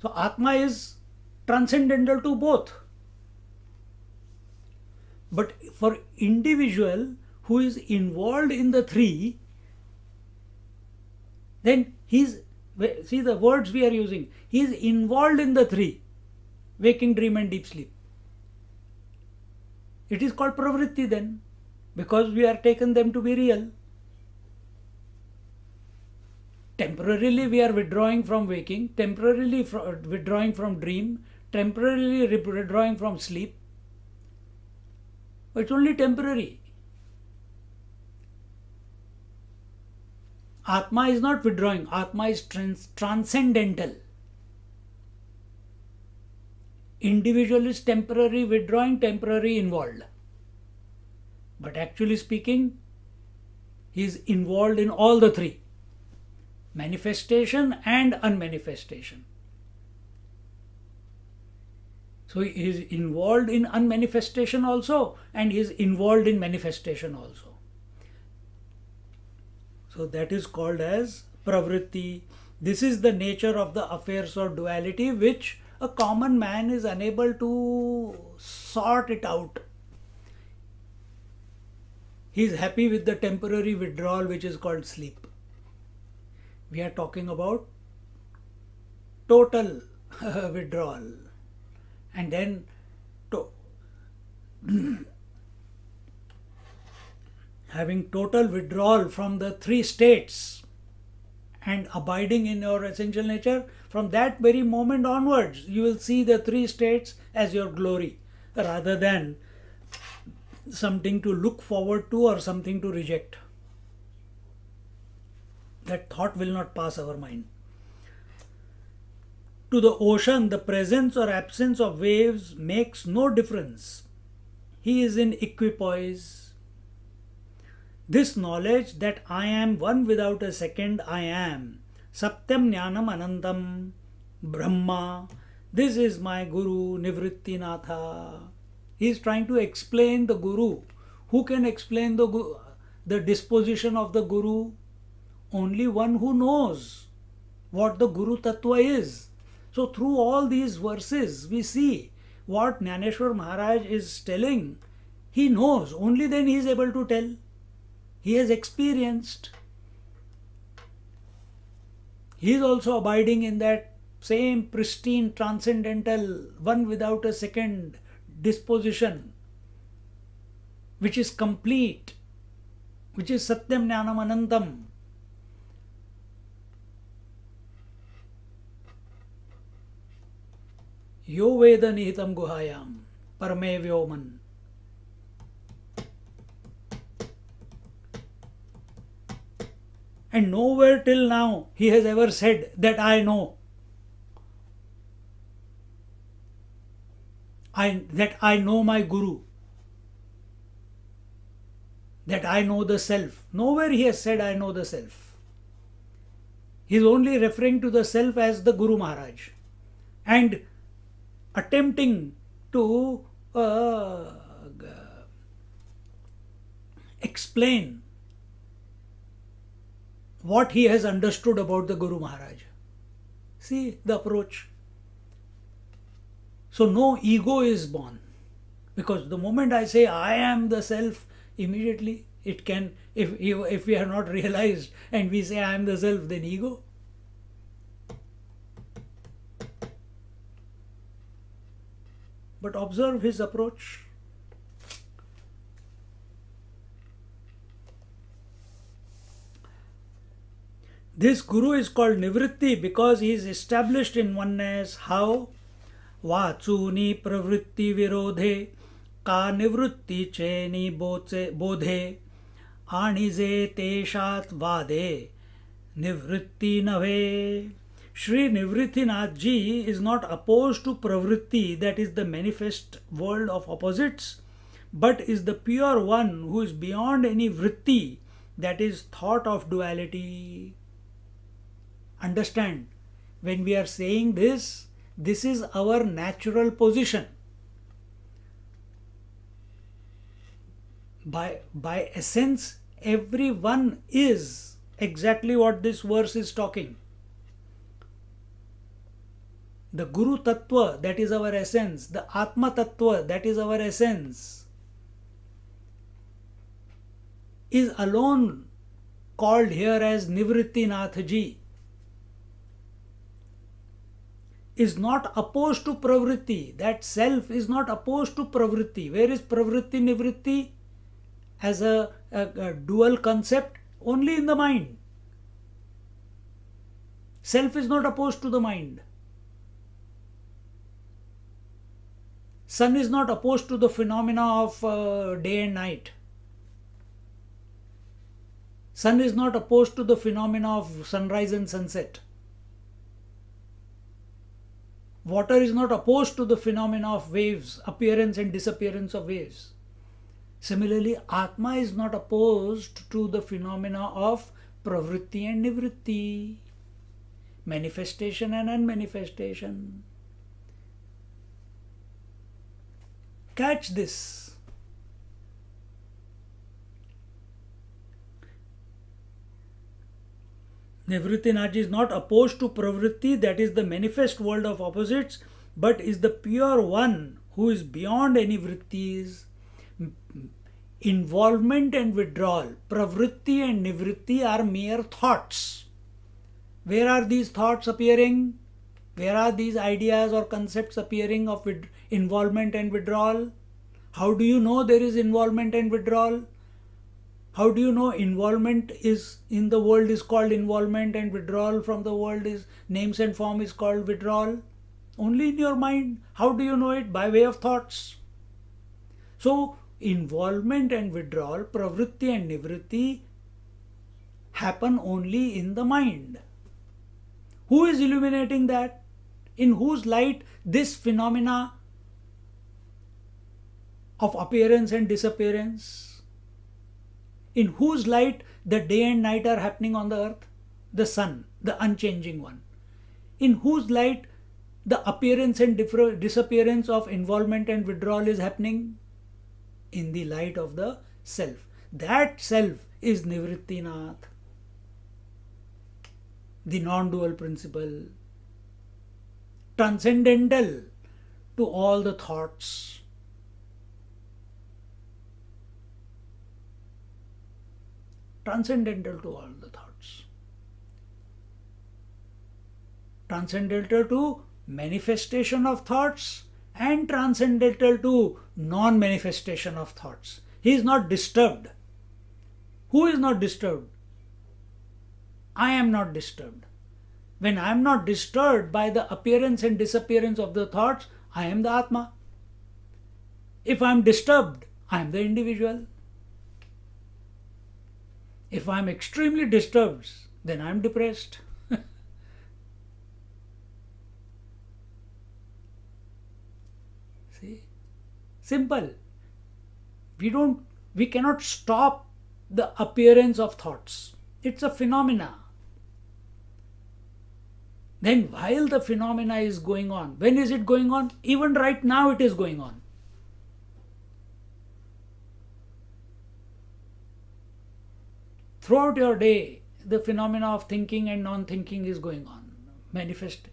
So Atma is transcendental to both. But for individual who is involved in the three, then see the words we are using. He is involved in the three, waking, dream and deep sleep. It is called pravritti then, because we are taken them to be real. Temporarily we are withdrawing from waking, temporarily withdrawing from dream, temporarily withdrawing from sleep. But it's only temporary. Atma is not withdrawing, Atma is transcendental. Individual is temporary withdrawing, temporary involved. But actually speaking, he is involved in all the three, manifestation and unmanifestation. So he is involved in unmanifestation also, and he is involved in manifestation also. So that is called as pravritti. This is the nature of the affairs of duality, which a common man is unable to sort it out. He is happy with the temporary withdrawal, which is called sleep. We are talking about total withdrawal, and then having total withdrawal from the three states and abiding in your essential nature. From that very moment onwards, you will see the three states as your glory, rather than something to look forward to or something to reject. That thought will not pass our mind. To the ocean, the presence or absence of waves makes no difference. He is in equipoise. This knowledge that I am one without a second I am, Satyam Jnanam Anantam Brahma, this is my Guru Nivritti Natha. He is trying to explain the Guru. Who can explain the disposition of the Guru? Only one who knows what the Guru Tattva is. So through all these verses we see what Jnaneshwar Maharaj is telling, he knows, only then he is able to tell. He has experienced. He is also abiding in that same pristine, transcendental, one without a second disposition, which is complete, which is Satyam Jnanam Anantam. Yo Veda Nihitam Guhayam Parame Vyoman. And nowhere till now he has ever said that I know. That I know my Guru. That I know the self. Nowhere he has said I know the self. He is only referring to the self as the Guru Maharaj. And attempting to explain what he has understood about the Guru Maharaj. See the approach. So no ego is born. Because the moment I say I am the self, immediately it can, if we are not realized and we say I am the self, then ego. But observe his approach. This Guru is called Nivritti because he is established in oneness. How? Vachuni pravritti virodhe ka nivritti cheni bodhe anize teshat vade nivritti nave. Sri Nivrittinath Ji is not opposed to pravritti, that is the manifest world of opposites, but is the pure one who is beyond any vritti, that is thought of duality. Understand, when we are saying this, this is our natural position. By essence, everyone is exactly what this verse is talking. The Guru Tattva, that is our essence. The Atma Tattva, that is our essence, is alone called here as Nivrittinath Ji. Is not opposed to pravritti. That self is not opposed to pravritti. Where is pravritti, nivritti? As a dual concept, only in the mind. Self is not opposed to the mind. Sun is not opposed to the phenomena of day and night. Sun is not opposed to the phenomena of sunrise and sunset. Water is not opposed to the phenomena of waves, appearance and disappearance of waves. Similarly, Atma is not opposed to the phenomena of pravritti and nivritti, manifestation and unmanifestation. Catch this. Nivrittinath Ji is not opposed to pravritti, that is the manifest world of opposites, but is the pure one who is beyond any vrittis. Involvement and withdrawal, pravritti and nivritti, are mere thoughts. Where are these thoughts appearing? Where are these ideas or concepts appearing of involvement and withdrawal? How do you know there is involvement and withdrawal? How do you know involvement is in the world is called involvement and withdrawal from the world is names and form is called withdrawal? Only in your mind. How do you know it? By way of thoughts. So involvement and withdrawal, pravritti and nivritti, happen only in the mind. Who is illuminating that? In whose light this phenomena of appearance and disappearance? In whose light the day and night are happening on the earth? The sun, the unchanging one. In whose light the appearance and disappearance of involvement and withdrawal is happening? In the light of the self. That self is Nivrittinath, the non-dual principle, transcendental to all the thoughts. Transcendental to all the thoughts. Transcendental to manifestation of thoughts and transcendental to non-manifestation of thoughts. He is not disturbed. Who is not disturbed? I am not disturbed. When I am not disturbed by the appearance and disappearance of the thoughts, I am the Atma. If I am disturbed, I am the individual. If I am extremely disturbed, then I am depressed. See? Simple. We cannot stop the appearance of thoughts. It's a phenomena. Then while the phenomena is going on, when is it going on? Even right now it is going on. Throughout your day, the phenomena of thinking and non-thinking is going on. Manifest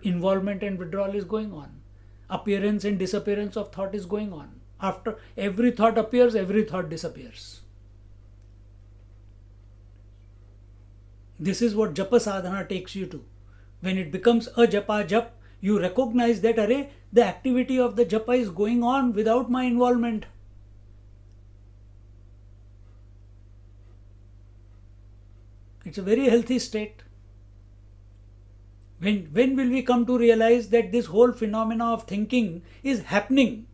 involvement and withdrawal is going on. Appearance and disappearance of thought is going on. After every thought appears, every thought disappears. This is what japa sadhana takes you to. When it becomes a japa jap, you recognize that the activity of the japa is going on without my involvement. It's a very healthy state. When will we come to realize that this whole phenomena of thinking is happening?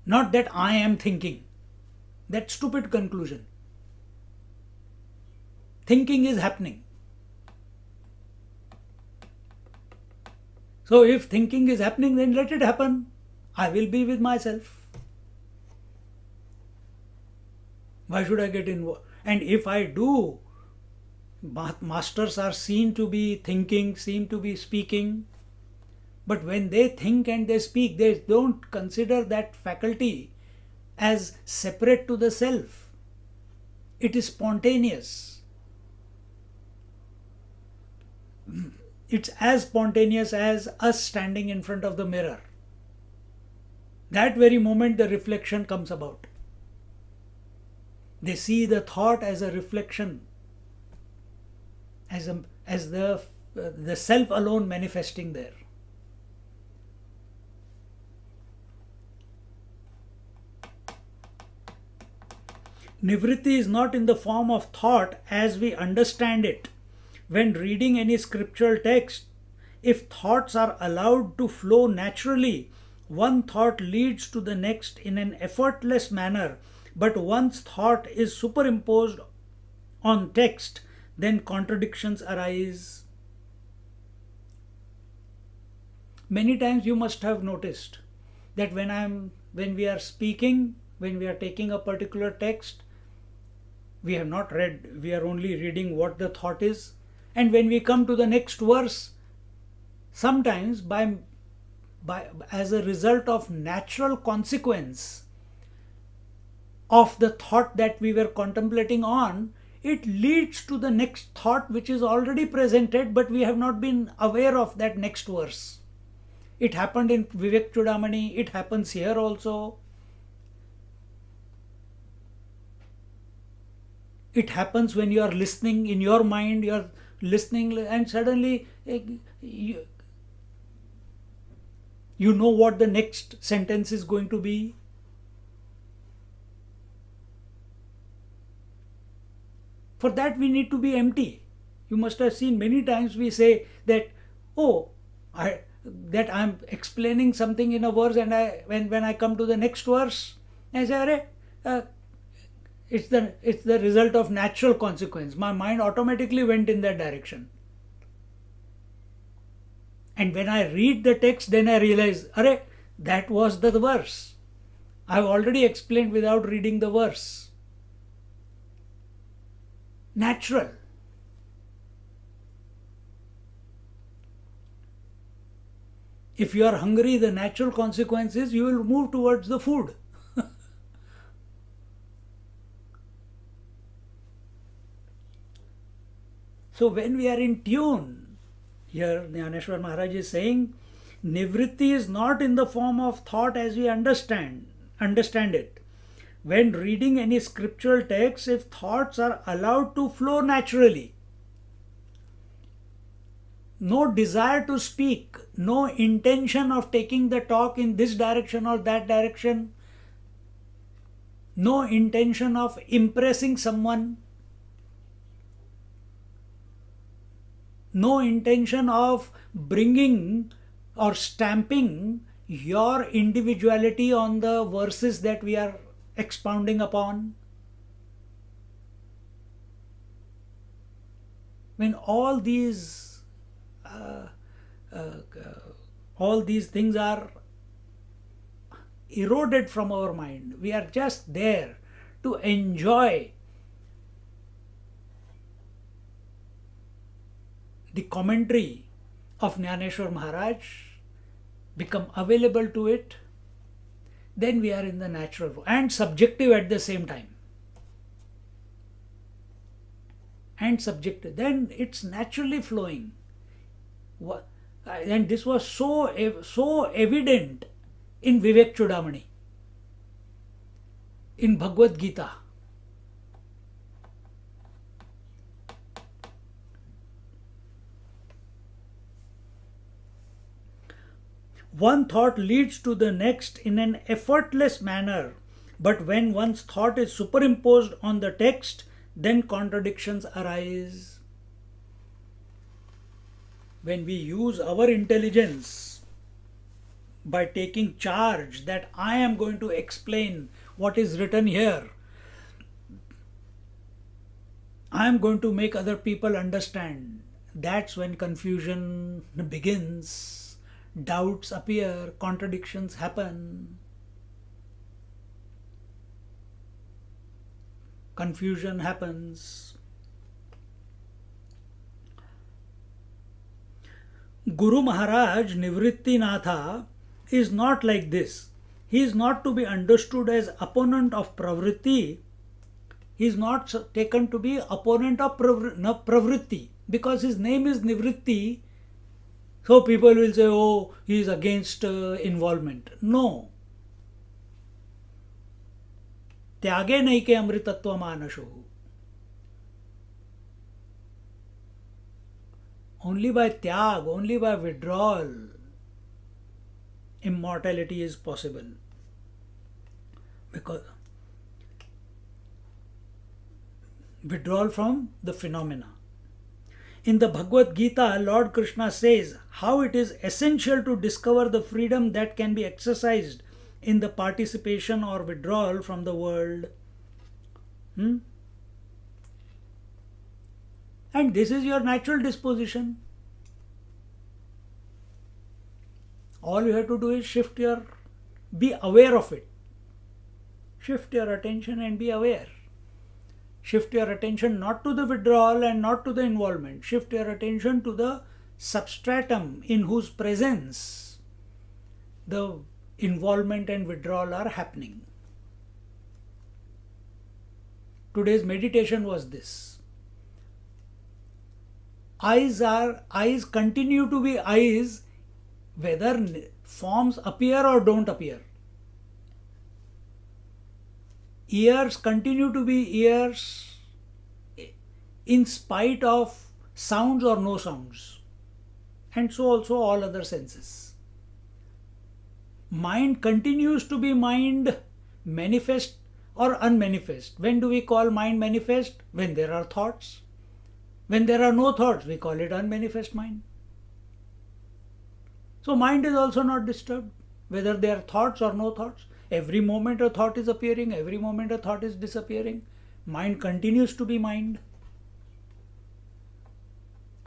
Not that I am thinking. That stupid conclusion. Thinking is happening. So if thinking is happening, then let it happen. I will be with myself. Why should I get involved? And if I do, masters are seen to be thinking, seem to be speaking. But when they think and they speak, they don't consider that faculty as separate to the self. It is spontaneous. It's as spontaneous as us standing in front of the mirror. That very moment the reflection comes about. They see the thought as a reflection, as the self alone manifesting there. Nivritti is not in the form of thought as we understand it. When reading any scriptural text, if thoughts are allowed to flow naturally, one thought leads to the next in an effortless manner, but once thought is superimposed on text, then contradictions arise. Many times you must have noticed that when we are speaking, when we are taking a particular text, we have not read, we are only reading what the thought is. And when we come to the next verse, sometimes as a result of natural consequence of the thought that we were contemplating on, it leads to the next thought which is already presented, but we have not been aware of that next verse. It happened in Vivek Chudamani, it happens here also. It happens when you are listening in your mind, you are listening and suddenly you know what the next sentence is going to be. For that we need to be empty. You must have seen many times we say that, that I'm explaining something in a verse, and when I come to the next verse, I say, it's the result of natural consequence. My mind automatically went in that direction. And when I read the text, then I realize, that was the verse. I've already explained without reading the verse. Natural. If you are hungry, the natural consequence is you will move towards the food. So when we are in tune, here Jnaneshwar Maharaj is saying Nivritti is not in the form of thought as we understand it. When reading any scriptural text, if thoughts are allowed to flow naturally, no desire to speak, no intention of taking the talk in this direction or that direction, no intention of impressing someone, no intention of bringing or stamping your individuality on the verses that we are expounding upon. When all these things are eroded from our mind, we are just there to enjoy the commentary of Jnaneshwar Maharaj, become available to it, then we are in the natural and subjective at the same time. And subjective, then it's naturally flowing. And this was so evident in Vivek Chudamani, in Bhagavad Gita. One thought leads to the next in an effortless manner, but when one's thought is superimposed on the text, then contradictions arise. When we use our intelligence by taking charge that I am going to explain what is written here, I am going to make other people understand, that's when confusion begins. Doubts appear, contradictions happen, confusion happens. Guru Maharaj Nivrittinatha is not like this. He is not to be understood as opponent of Pravritti. He is not taken to be opponent of Pravritti, because his name is Nivritti. So people will say, oh, he is against involvement. No. Tyage naike amritatva manashu. Only by tyag, only by withdrawal, immortality is possible. Because withdrawal from the phenomena. In the Bhagavad Gita, Lord Krishna says how it is essential to discover the freedom that can be exercised in the participation or withdrawal from the world. And this is your natural disposition. All you have to do is be aware of it. Shift your attention and be aware. Shift your attention not to the withdrawal and not to the involvement. Shift your attention to the substratum in whose presence the involvement and withdrawal are happening. Today's meditation was this. Eyes continue to be eyes whether forms appear or don't appear. Ears continue to be ears in spite of sounds or no sounds. And so also all other senses. Mind continues to be mind, manifest or unmanifest. When do we call mind manifest? When there are thoughts. When there are no thoughts, we call it unmanifest mind. So mind is also not disturbed, whether there are thoughts or no thoughts. Every moment a thought is appearing, every moment a thought is disappearing. Mind continues to be mind.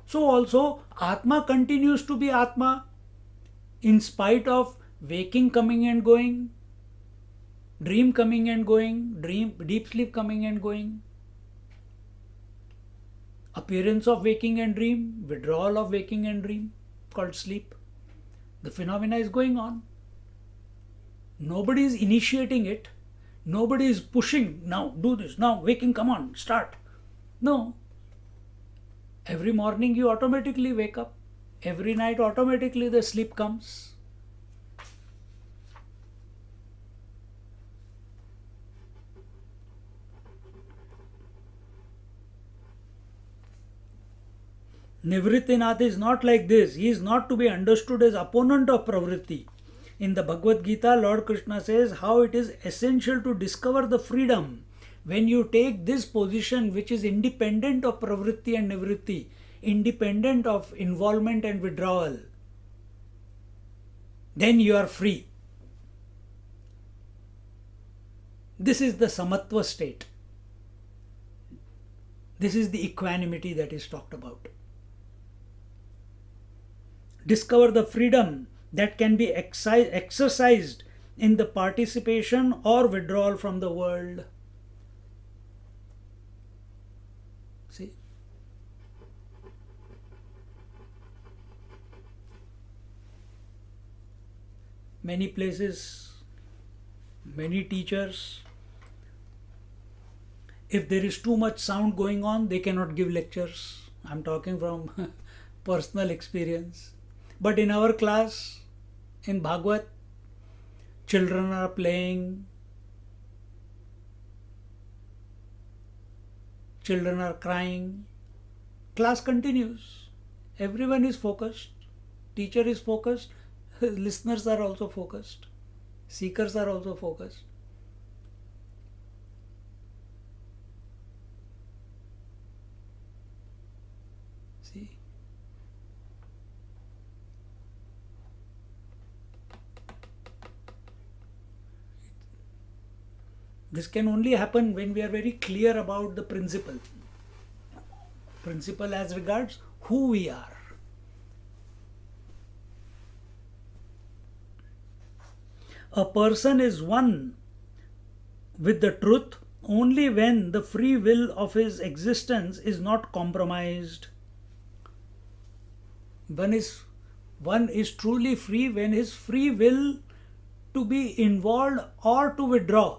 So also Atma continues to be Atma in spite of waking coming and going, dream coming and going, deep sleep coming and going, appearance of waking and dream, withdrawal of waking and dream called sleep. The phenomena is going on. Nobody is initiating it. Nobody is pushing, now do this, now waking, come on, start. No. Every morning you automatically wake up. Every night automatically the sleep comes. Nivrittinath is not like this. He is not to be understood as opponent of pravritti. In the Bhagavad Gita, Lord Krishna says how it is essential to discover the freedom. When you take this position which is independent of pravritti and nivritti, independent of involvement and withdrawal, then you are free. This is the samatva state. This is the equanimity that is talked about. Discover the freedom that can be exercised in the participation or withdrawal from the world. See? Many places, many teachers, if there is too much sound going on, they cannot give lectures. I'm talking from personal experience. But in our class, in Bhagavad, children are playing, children are crying, class continues. Everyone is focused, teacher is focused, listeners are also focused, seekers are also focused. See? This can only happen when we are very clear about the principle. Principle as regards who we are. A person is one with the truth only when the free will of his existence is not compromised. One is truly free when his free will to be involved or to withdraw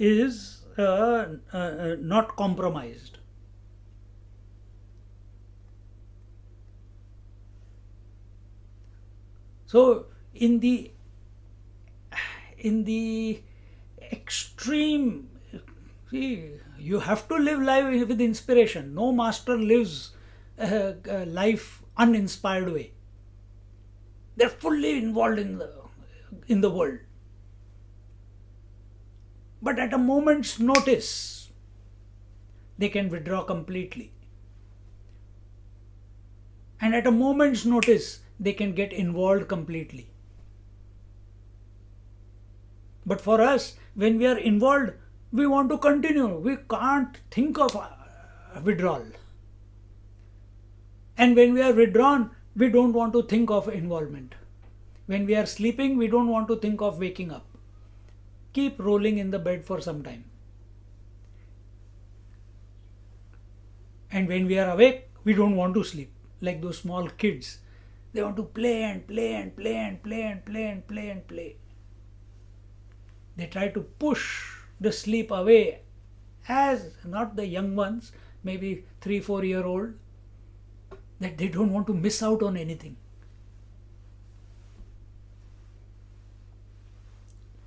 is not compromised. So in the extreme, see, you have to live life with inspiration. No master lives life uninspired way. They're fully involved in the world. But at a moment's notice, they can withdraw completely. And at a moment's notice, they can get involved completely. But for us, when we are involved, we want to continue. We can't think of withdrawal. And when we are withdrawn, we don't want to think of involvement. When we are sleeping, we don't want to think of waking up. Keep rolling in the bed for some time. And when we are awake, we don't want to sleep. Like those small kids. They want to play and play and play and play and play and play and play. They try to push the sleep away as not the young ones, maybe 3-4-year-old, that they don't want to miss out on anything.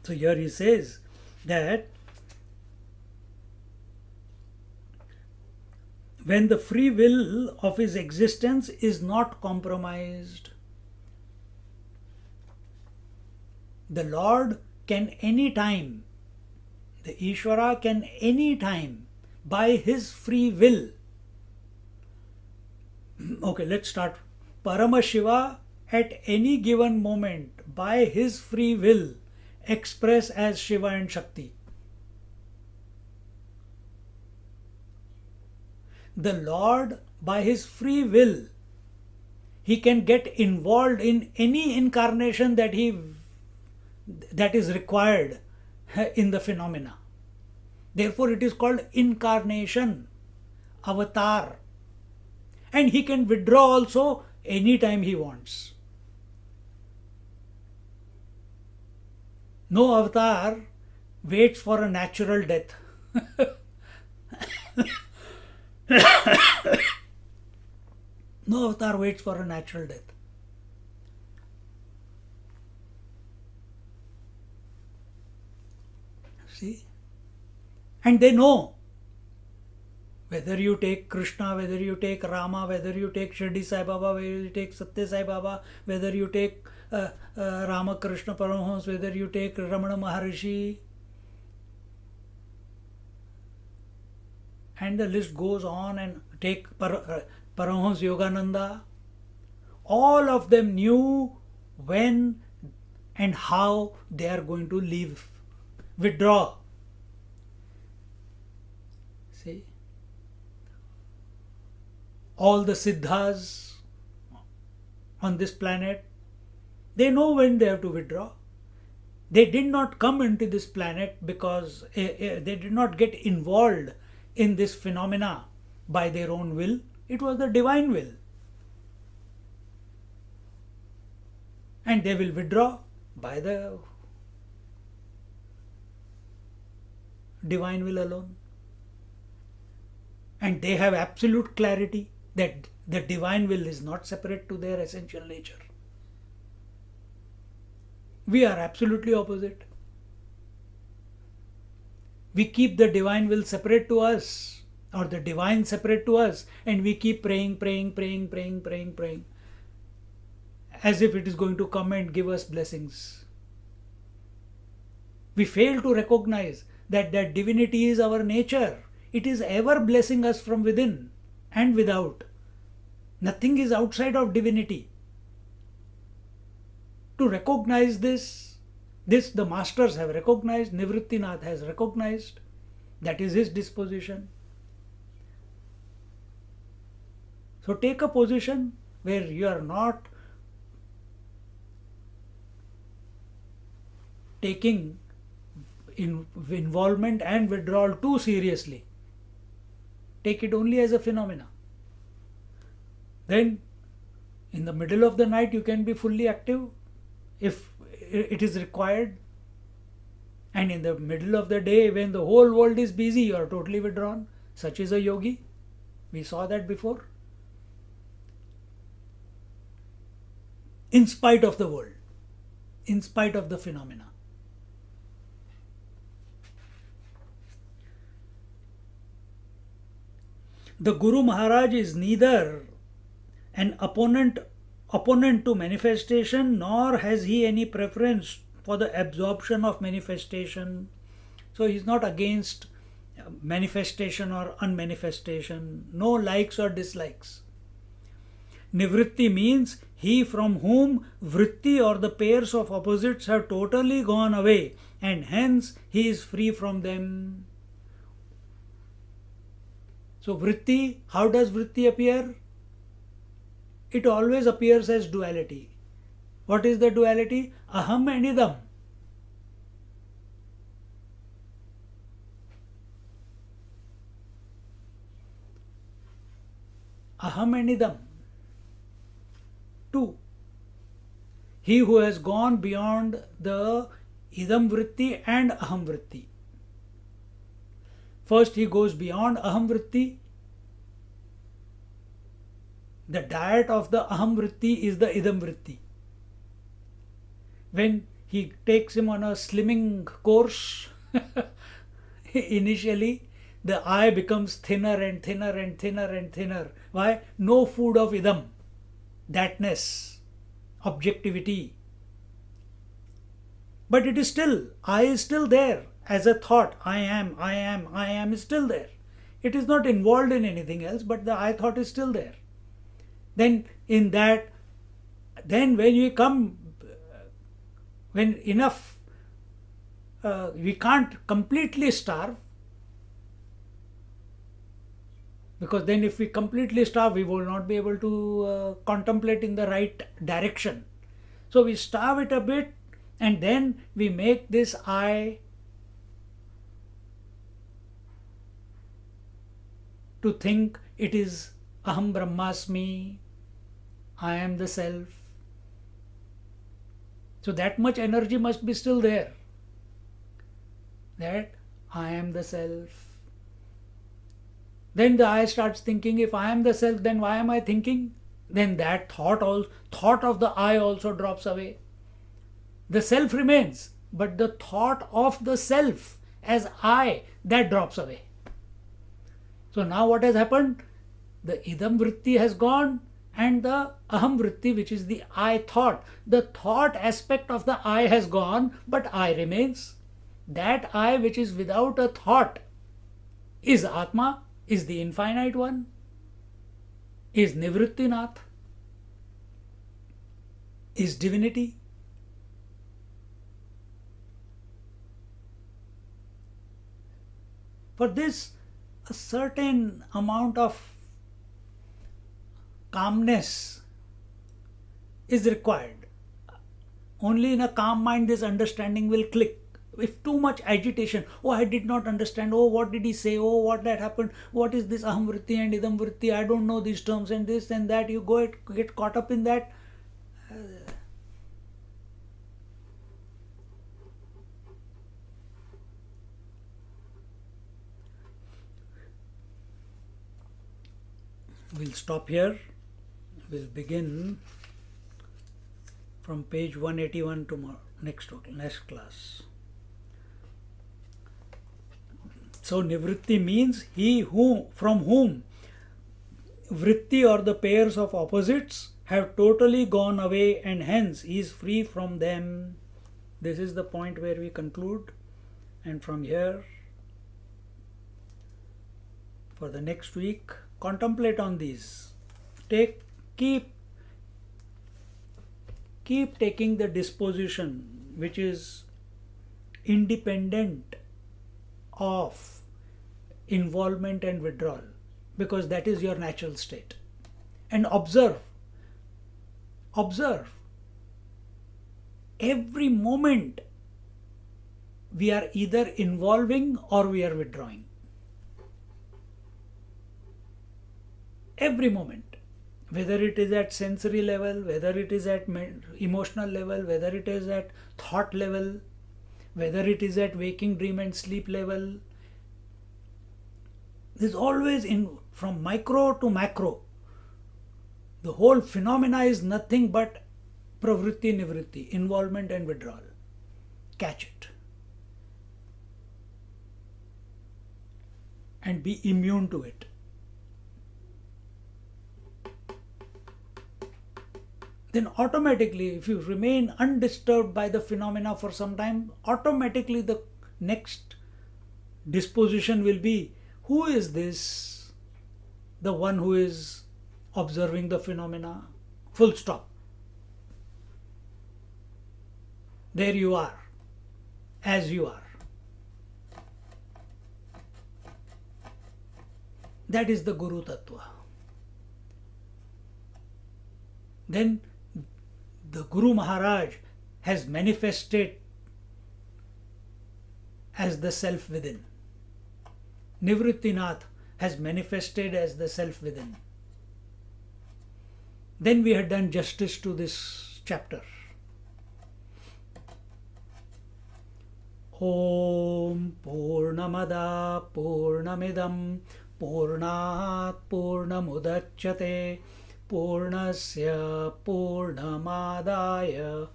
So here he says that when the free will of his existence is not compromised, the Lord can any time, the Ishvara can any time, by his free will. Okay, let's start. Paramashiva at any given moment, by his free will, express as Shiva and Shakti. The Lord, by his free will, he can get involved in any incarnation that is required in the phenomena. Therefore, it is called incarnation, avatar. And he can withdraw also anytime he wants. No avatar waits for a natural death. No avatar waits for a natural death. See? And they know. Whether you take Krishna, whether you take Rama, whether you take Shirdi Sai Baba, whether you take Satya Sai Baba, whether you take Ramakrishna Paramahamsa, whether you take Ramana Maharishi, and the list goes on, and take Paramahamsa Yogananda, all of them knew when and how they are going to leave, withdraw. See? All the Siddhas on this planet, they know when they have to withdraw. They did not come into this planet because they did not get involved in this phenomena by their own will. It was the divine will. And they will withdraw by the divine will alone. And they have absolute clarity that the divine will is not separate to their essential nature. We are absolutely opposite. We keep the divine will separate to us, or the divine separate to us, and we keep praying, as if it is going to come and give us blessings. We fail to recognize that that divinity is our nature. It is ever blessing us from within and without. Nothing is outside of divinity. To recognize this the masters have recognized, Nivrittinath has recognized. That is his disposition. So take a position where you are not taking involvement and withdrawal too seriously. Take it only as a phenomena. Then, in the middle of the night, you can be fully active if it is required. And in the middle of the day, when the whole world is busy, you are totally withdrawn. Such is a yogi. We saw that before. In spite of the world, in spite of the phenomena. The Guru Maharaj is neither an opponent to manifestation, nor has he any preference for the absorption of manifestation. So he is not against manifestation or unmanifestation, no likes or dislikes. Nivritti means he from whom vritti or the pairs of opposites have totally gone away, and hence he is free from them. So vritti, how does vritti appear? It always appears as duality. What is the duality? Aham and idam. Aham and idam. Two. He who has gone beyond the idam vritti and aham vritti. First he goes beyond aham vritti. The diet of the aham vritti is the idam vritti. When he takes him on a slimming course, initially the eye becomes thinner and thinner and thinner and thinner. Why? No food of idam, thatness, objectivity. But it is still, I is still there as a thought. I am is still there. It is not involved in anything else, but the I thought is still there. Then in that, then when we come, when enough, we can't completely starve, because then if we completely starve, we will not be able to contemplate in the right direction. So we starve it a bit, and then we make this I to think it is Aham Brahmasmi, I am the self. So that much energy must be still there. That I am the self. Then the I starts thinking, if I am the self, then why am I thinking? then that thought of the I also drops away. The self remains, but the thought of the self as I, that drops away. So now what has happened? The idam vritti has gone and the aham vritti, which is the I thought, the thought aspect of the I has gone, but I remains. That I which is without a thought is Atma, is the infinite one, is Nivrittinath, is divinity. For this, a certain amount of calmness is required. Only in a calm mind this understanding will click. If too much agitation, oh, I did not understand, oh, what did he say, oh, what that happened, what is this aham vritti and idam vritti, I don't know these terms and this and that, you get caught up in that. We'll stop here. We'll begin from page 181 tomorrow, next class. So nivritti means he from whom vritti or the pairs of opposites have totally gone away and hence he is free from them. This is the point where we conclude, and from here for the next week contemplate on these. Keep taking the disposition which is independent of involvement and withdrawal, because that is your natural state. And observe every moment we are either involving or we are withdrawing. Every moment, whether it is at sensory level, whether it is at emotional level, whether it is at thought level, whether it is at waking, dream and sleep level, this is always from micro to macro. The whole phenomena is nothing but pravritti, nivritti, involvement and withdrawal. Catch it and be immune to it. Then automatically, if you remain undisturbed by the phenomena for some time, automatically the next disposition will be, who is this? The one who is observing the phenomena. Full stop. There you are, as you are. That is the Guru Tattva. Then the Guru Maharaj has manifested as the self within. Nivrittinath has manifested as the self within. Then we had done justice to this chapter. Om Purnamada Purnamidam Purnat Purnamudachyate Purnasya Purnamadaya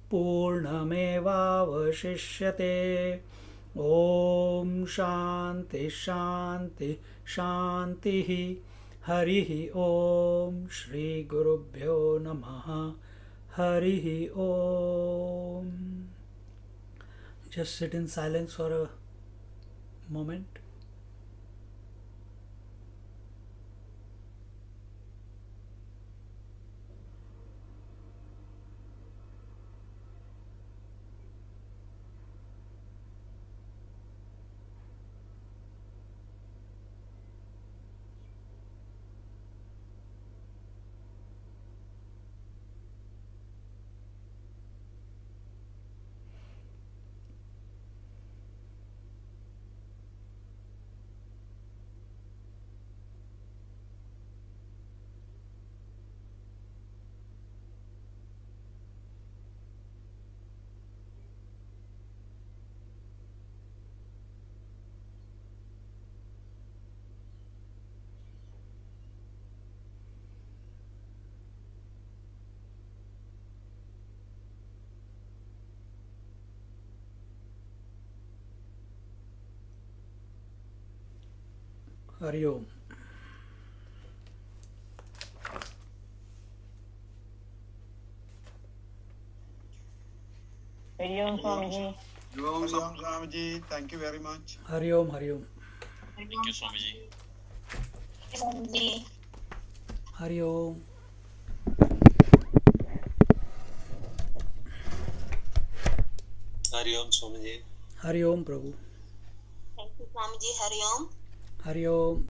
Purnamevavashishyate. Om Shanti Shanti Shanti. Harihi Om. Shri Gurubhyo Namaha. Harihi Om. Just sit in silence for a moment. Hariom. Hariom Swami ji. Hariom Swamiji, thank you very much. Hariom Hariom. Thank you, Swamiji. Swami ji. Hariom. Hariom, Swamiji. Hariom Prabhu. Thank you Swami ji. Hariom. Hariom.